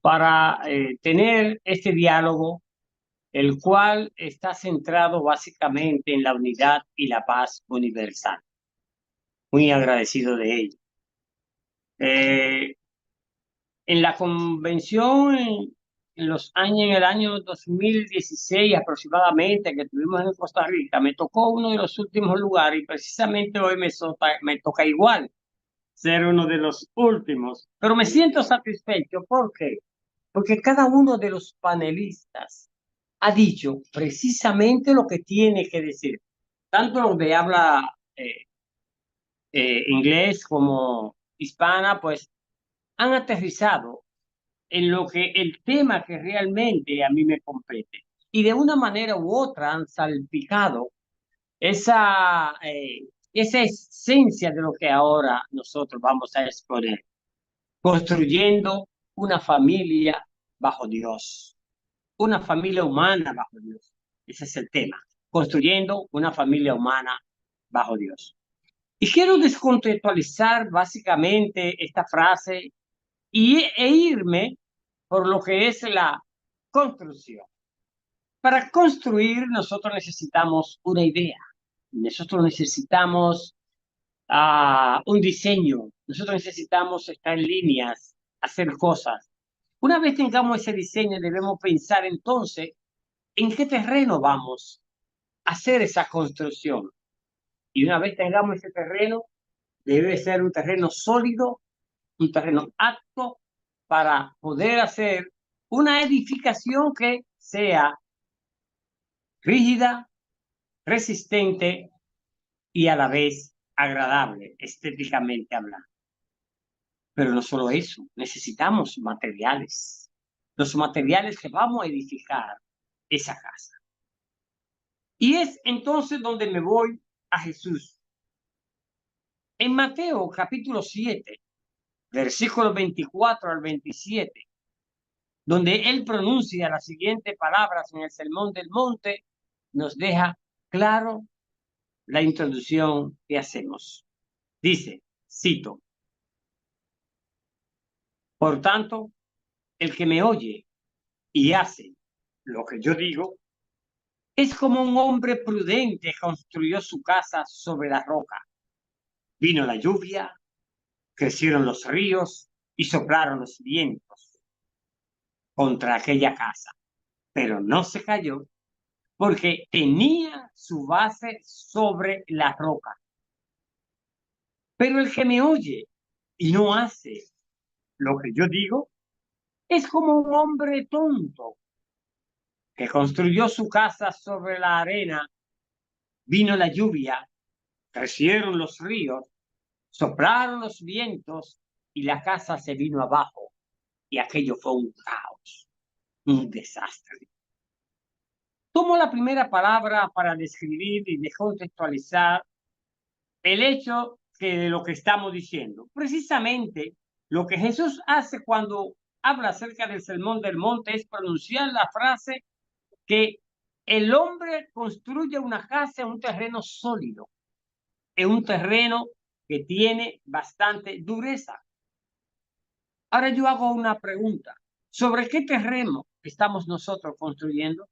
para tener este diálogo, el cual está centrado básicamente en la unidad y la paz universal. Muy agradecido de ello. En la convención en el año 2016 aproximadamente que tuvimos en Costa Rica, me tocó uno de los últimos lugares y precisamente hoy me toca igual ser uno de los últimos, pero me siento satisfecho. ¿Por qué? Porque cada uno de los panelistas ha dicho precisamente lo que tiene que decir, tanto los de habla inglés como hispana, pues han aterrizado en lo que el tema que realmente a mí me compete. Y de una manera u otra han salpicado esa esencia de lo que ahora nosotros vamos a exponer, construyendo una familia bajo Dios, una familia humana bajo Dios. Ese es el tema, construyendo una familia humana bajo Dios. Y quiero descontextualizar básicamente esta frase e irme por lo que es la construcción. Para construir nosotros necesitamos una idea, nosotros necesitamos un diseño, nosotros necesitamos estar en líneas, hacer cosas. Una vez tengamos ese diseño, debemos pensar entonces en qué terreno vamos a hacer esa construcción. Y una vez tengamos ese terreno, debe ser un terreno sólido, un terreno apto para poder hacer una edificación que sea rígida, resistente y a la vez agradable, estéticamente hablando. Pero no solo eso, necesitamos materiales, los materiales que vamos a edificar esa casa. Y es entonces donde me voy a Jesús. En Mateo capítulo 7, versículos 24 al 27, donde él pronuncia las siguientes palabras en el Sermón del Monte, nos deja claro la introducción que hacemos. Dice, cito, por tanto, el que me oye y hace lo que yo digo, es como un hombre prudente que construyó su casa sobre la roca. Vino la lluvia, crecieron los ríos y soplaron los vientos contra aquella casa, pero no se cayó porque tenía su base sobre la roca. Pero el que me oye y no hace lo que yo digo, es como un hombre tonto que construyó su casa sobre la arena. Vino la lluvia, crecieron los ríos, soplaron los vientos y la casa se vino abajo. Y aquello fue un caos, un desastre. Tomo la primera palabra para describir y descontextualizar el hecho de lo que estamos diciendo. Precisamente lo que Jesús hace cuando habla acerca del Sermón del Monte es pronunciar la frase que el hombre construye una casa en un terreno sólido, en un terreno que tiene bastante dureza. Ahora yo hago una pregunta. ¿Sobre qué terreno estamos nosotros construyendo?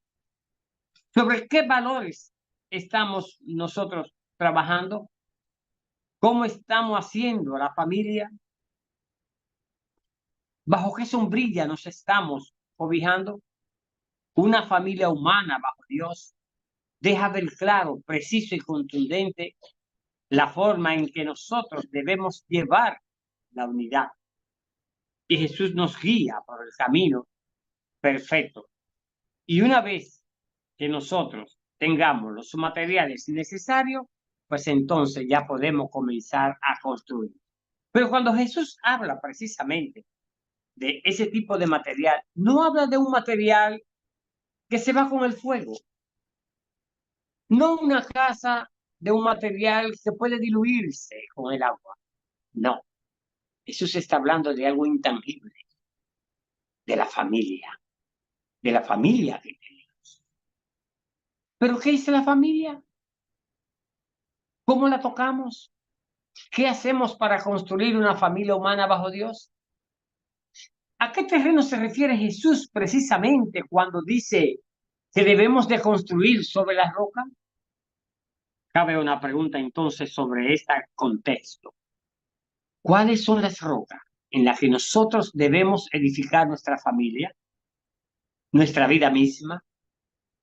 ¿Sobre qué valores estamos nosotros trabajando? ¿Cómo estamos haciendo la familia? ¿Bajo qué sombrilla nos estamos cobijando? Una familia humana bajo Dios deja ver claro, preciso y contundente la forma en que nosotros debemos llevar la unidad. Y Jesús nos guía por el camino perfecto. Y una vez que nosotros tengamos los materiales necesarios, pues entonces ya podemos comenzar a construir. Pero cuando Jesús habla precisamente de ese tipo de material, no habla de un material que se va con el fuego, no una casa de un material que puede diluirse con el agua. No, Jesús está hablando de algo intangible, de la familia que tenemos. ¿Pero qué es la familia? ¿Cómo la tocamos? ¿Qué hacemos para construir una familia humana bajo Dios? ¿A qué terreno se refiere Jesús precisamente cuando dice que debemos de construir sobre la roca? Cabe una pregunta entonces sobre este contexto. ¿Cuáles son las rocas en las que nosotros debemos edificar nuestra familia, nuestra vida misma?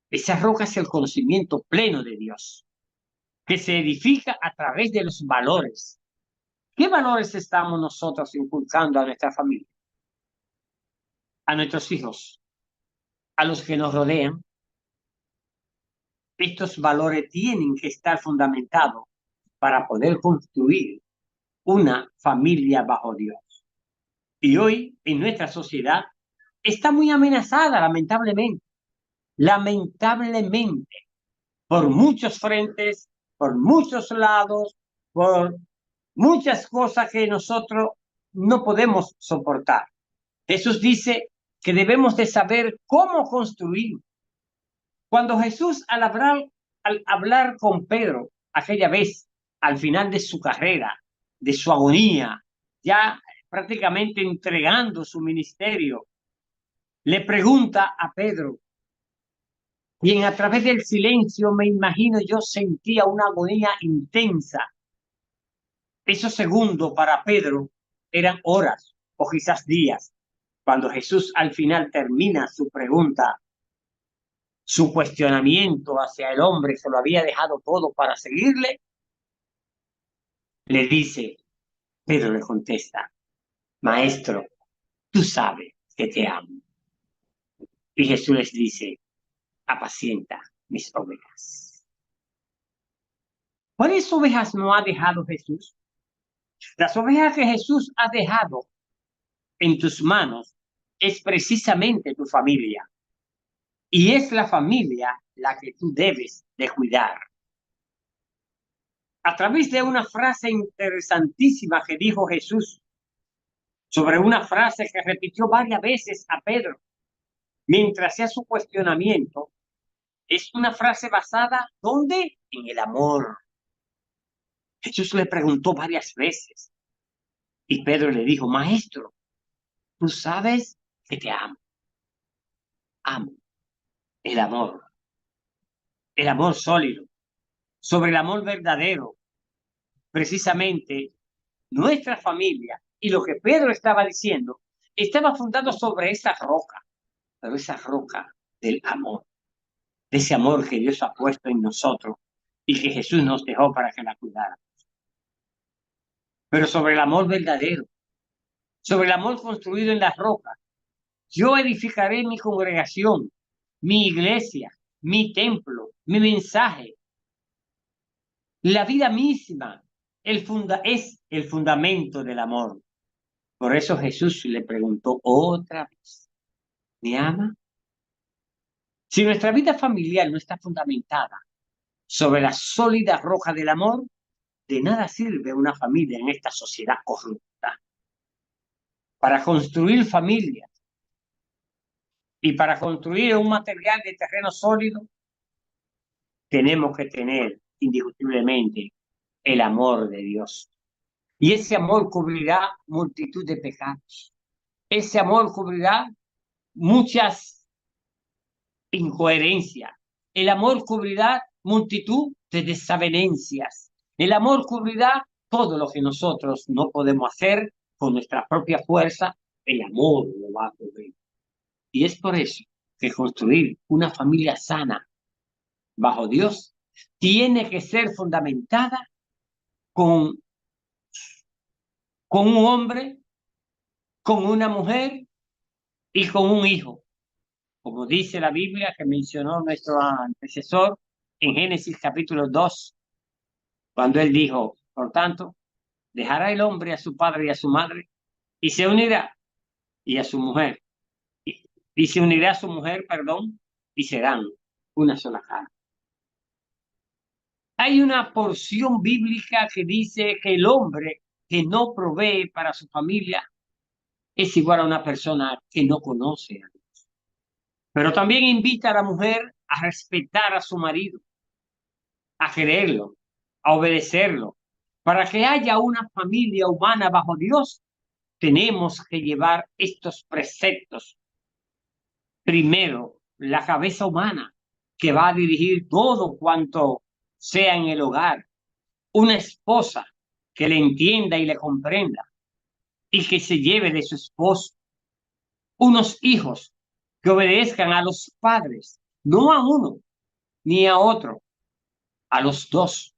Esa roca es el conocimiento pleno de Dios, que se edifica a través de los valores. ¿Qué valores estamos nosotros inculcando a nuestra familia, a nuestros hijos, a los que nos rodean? Estos valores tienen que estar fundamentados para poder construir una familia bajo Dios. Y hoy, en nuestra sociedad, está muy amenazada, lamentablemente, por muchos frentes, por muchos lados, por muchas cosas que nosotros no podemos soportar. Jesús dice que debemos de saber cómo construir. Cuando Jesús, al hablar con Pedro aquella vez, al final de su carrera, de su agonía, ya prácticamente entregando su ministerio, le pregunta a Pedro, quien a través del silencio, me imagino yo, sentía una agonía intensa. Esos segundos para Pedro eran horas o quizás días. Cuando Jesús al final termina su pregunta, su cuestionamiento hacia el hombre, que lo había dejado todo para seguirle, le dice, Pedro le contesta, Maestro, tú sabes que te amo. Y Jesús les dice, apacienta mis ovejas. ¿Cuáles ovejas no ha dejado Jesús? Las ovejas que Jesús ha dejado en tus manos es precisamente tu familia. Y es la familia la que tú debes de cuidar. A través de una frase interesantísima que dijo Jesús, sobre una frase que repitió varias veces a Pedro, mientras hacía su cuestionamiento, es una frase basada, ¿dónde? En el amor. Jesús le preguntó varias veces y Pedro le dijo, Maestro, tú sabes que te amo. Amo el amor sólido, sobre el amor verdadero. Precisamente nuestra familia y lo que Pedro estaba diciendo estaba fundado sobre esa roca, pero esa roca del amor, de ese amor que Dios ha puesto en nosotros y que Jesús nos dejó para que la cuidáramos. Pero sobre el amor verdadero, sobre el amor construido en la roca, yo edificaré mi congregación, mi iglesia, mi templo, mi mensaje. La vida misma es el fundamento del amor. Por eso Jesús le preguntó otra vez, ¿me ama? Si nuestra vida familiar no está fundamentada sobre la sólida roca del amor, de nada sirve una familia en esta sociedad corrupta. Para construir familias y para construir un material de terreno sólido, tenemos que tener indiscutiblemente el amor de Dios. Y ese amor cubrirá multitud de pecados. Ese amor cubrirá muchas incoherencias. El amor cubrirá multitud de desavenencias. El amor cubrirá todo lo que nosotros no podemos hacer con nuestra propia fuerza. El amor lo va a cubrir. Y es por eso que construir una familia sana bajo Dios tiene que ser fundamentada con un hombre, con una mujer y con un hijo. Como dice la Biblia que mencionó nuestro antecesor en Génesis capítulo 2, cuando él dijo, por tanto, dejará el hombre a su padre y a su madre y se unirá y a su mujer y se unirá a su mujer, perdón, y serán una sola carne. Hay una porción bíblica que dice que el hombre que no provee para su familia es igual a una persona que no conoce a Dios. Pero también invita a la mujer a respetar a su marido, a quererlo, a obedecerlo. Para que haya una familia humana bajo Dios, tenemos que llevar estos preceptos. Primero, la cabeza humana, que va a dirigir todo cuanto sea en el hogar. Una esposa que le entienda y le comprenda y que se lleve de su esposo. Unos hijos que obedezcan a los padres, no a uno ni a otro, a los dos.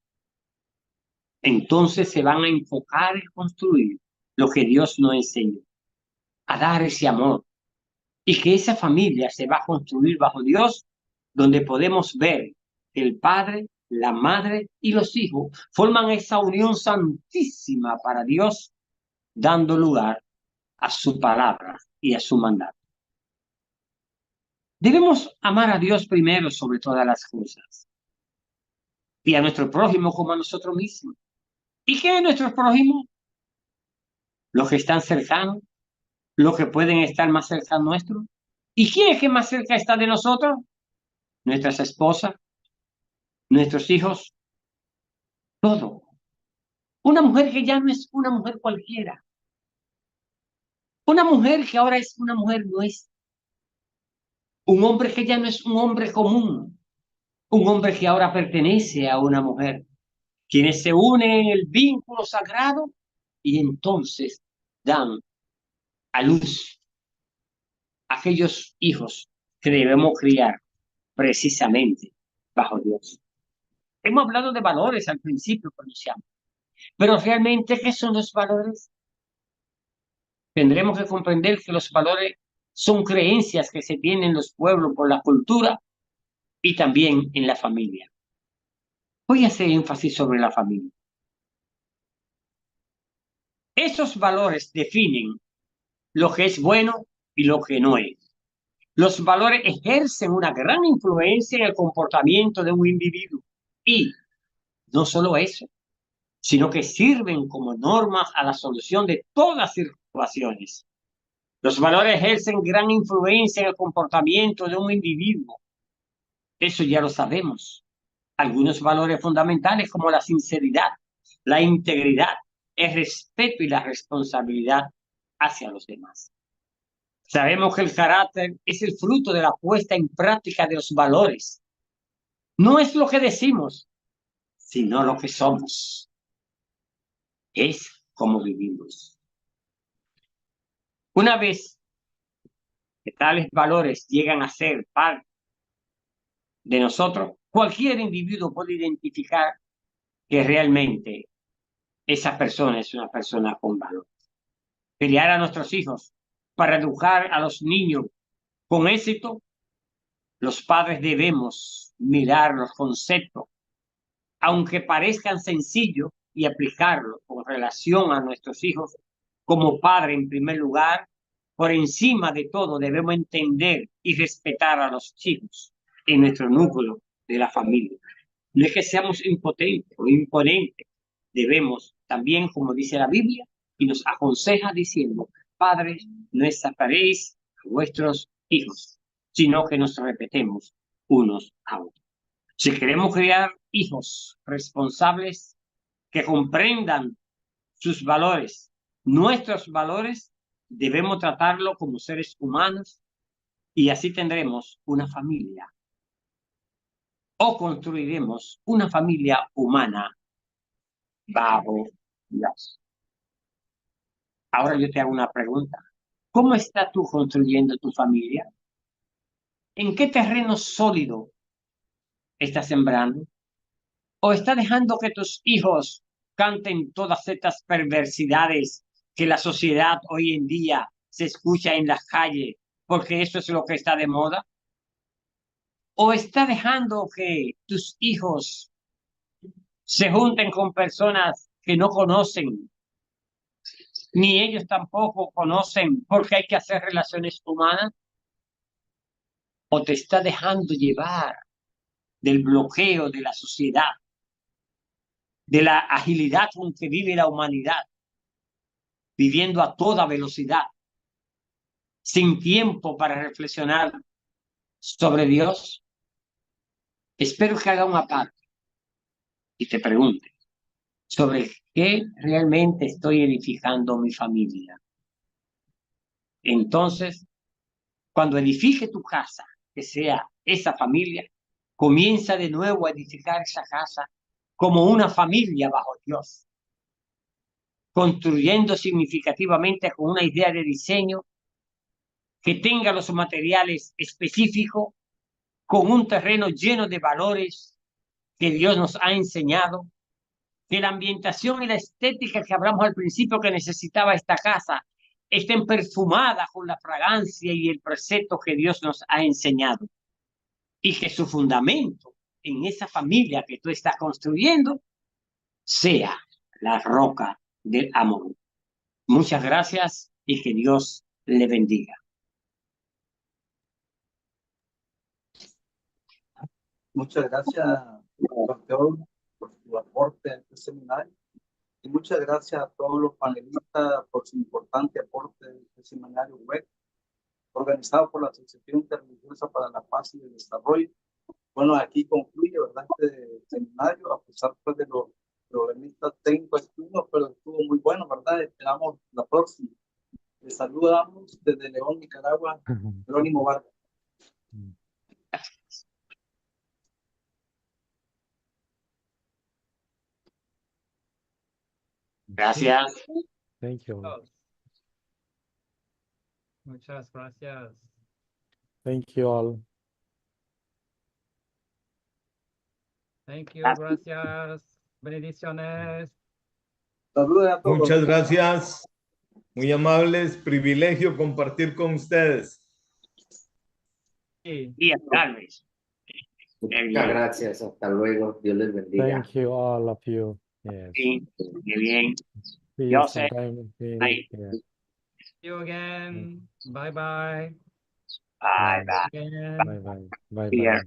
Entonces se van a enfocar en construir lo que Dios nos enseñó, a dar ese amor. Y que esa familia se va a construir bajo Dios, donde podemos ver que el padre, la madre y los hijos forman esa unión santísima para Dios, dando lugar a su palabra y a su mandato. Debemos amar a Dios primero sobre todas las cosas y a nuestro prójimo como a nosotros mismos. ¿Y qué es nuestro prójimo? Los que están cercanos, los que pueden estar más cerca nuestro. ¿Y quién es que más cerca está de nosotros? Nuestras esposas, nuestros hijos, todo. Una mujer que ya no es una mujer cualquiera. Una mujer que ahora es una mujer nuestra. Un hombre que ya no es un hombre común. Un hombre que ahora pertenece a una mujer. Quienes se unen en el vínculo sagrado y entonces dan a luz aquellos hijos que debemos criar precisamente bajo Dios. Hemos hablado de valores al principio, pero realmente, ¿qué son los valores? Tendremos que comprender que los valores son creencias que se tienen en los pueblos por la cultura y también en la familia. Voy a hacer énfasis sobre la familia. Esos valores definen lo que es bueno y lo que no es. Los valores ejercen una gran influencia en el comportamiento de un individuo y no solo eso, sino que sirven como normas a la solución de todas situaciones. Los valores ejercen gran influencia en el comportamiento de un individuo. Eso ya lo sabemos. Algunos valores fundamentales como la sinceridad, la integridad, el respeto y la responsabilidad hacia los demás. Sabemos que el carácter es el fruto de la puesta en práctica de los valores. No es lo que decimos, sino lo que somos. Es como vivimos. Una vez que tales valores llegan a ser parte de nosotros, cualquier individuo puede identificar que realmente esa persona es una persona con valor. Criar a nuestros hijos para educar a los niños con éxito, los padres debemos mirar los conceptos, aunque parezcan sencillos, y aplicarlos con relación a nuestros hijos. Como padre, en primer lugar, por encima de todo, debemos entender y respetar a los hijos en nuestro núcleo de la familia. No es que seamos impotentes o imponentes, debemos también, como dice la Biblia, y nos aconseja diciendo, padres, no exasperéis a vuestros hijos, sino que nos respetemos unos a otros. Si queremos criar hijos responsables que comprendan sus valores, nuestros valores, debemos tratarlo como seres humanos y así tendremos una familia o construiremos una familia humana bajo Dios. Ahora yo te hago una pregunta. ¿Cómo estás tú construyendo tu familia? ¿En qué terreno sólido estás sembrando? ¿O estás dejando que tus hijos canten todas estas perversidades que la sociedad hoy en día se escucha en las calles, porque eso es lo que está de moda? ¿O está dejando que tus hijos se junten con personas que no conocen, ni ellos tampoco conocen porque hay que hacer relaciones humanas? ¿O te está dejando llevar del bloqueo de la sociedad, de la agilidad con que vive la humanidad, viviendo a toda velocidad, sin tiempo para reflexionar sobre Dios? Espero que haga una parte y te pregunte sobre qué realmente estoy edificando mi familia. Entonces, cuando edifique tu casa, que sea esa familia, comienza de nuevo a edificar esa casa como una familia bajo Dios, construyendo significativamente con una idea de diseño que tenga los materiales específicos, con un terreno lleno de valores que Dios nos ha enseñado, que la ambientación y la estética que hablamos al principio que necesitaba esta casa estén perfumadas con la fragancia y el precepto que Dios nos ha enseñado, y que su fundamento en esa familia que tú estás construyendo sea la roca del amor. Muchas gracias y que Dios le bendiga. Muchas gracias, doctor, por su aporte a este seminario. Y muchas gracias a todos los panelistas por su importante aporte en este seminario web, organizado por la Asociación Interreligiosa para la Paz y el Desarrollo. Bueno, aquí concluye, ¿verdad?, este seminario, a pesar pues, de los problemitas técnicos que tuvimos, pero estuvo muy bueno, ¿verdad? Esperamos la próxima. Les saludamos desde León, Nicaragua, Jerónimo Vargas. Gracias. Thank you. Muchas gracias. Thank you all. Thank you, gracias. Bendiciones. Saludos a todos. Muchas gracias. Muy amables. Privilegio compartir con ustedes. Sí. Y tal vez. Muchas gracias, hasta luego, Dios les bendiga. Thank you, all of you. Yes. Sí, qué bien. See you Yo sé. sometime. Bye. Yeah. See you again. Bye bye. Bye, bye. Again. Bye bye. Bye Yeah.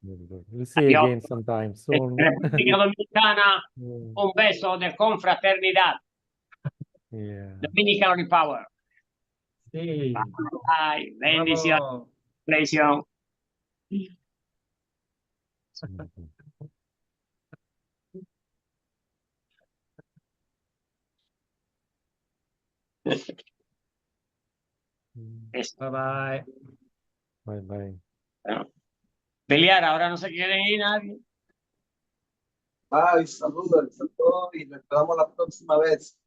bye. We'll see you again sometime soon. República Dominicana, un beso de confraternidad. Yeah. Dominican Republic. Sí. Bye. Bendición. Bravo. Bendición. Bye bye. Bye bye. Pelear, ahora no se quiere ir nadie. Bye, saludos a todos y nos esperamos la próxima vez.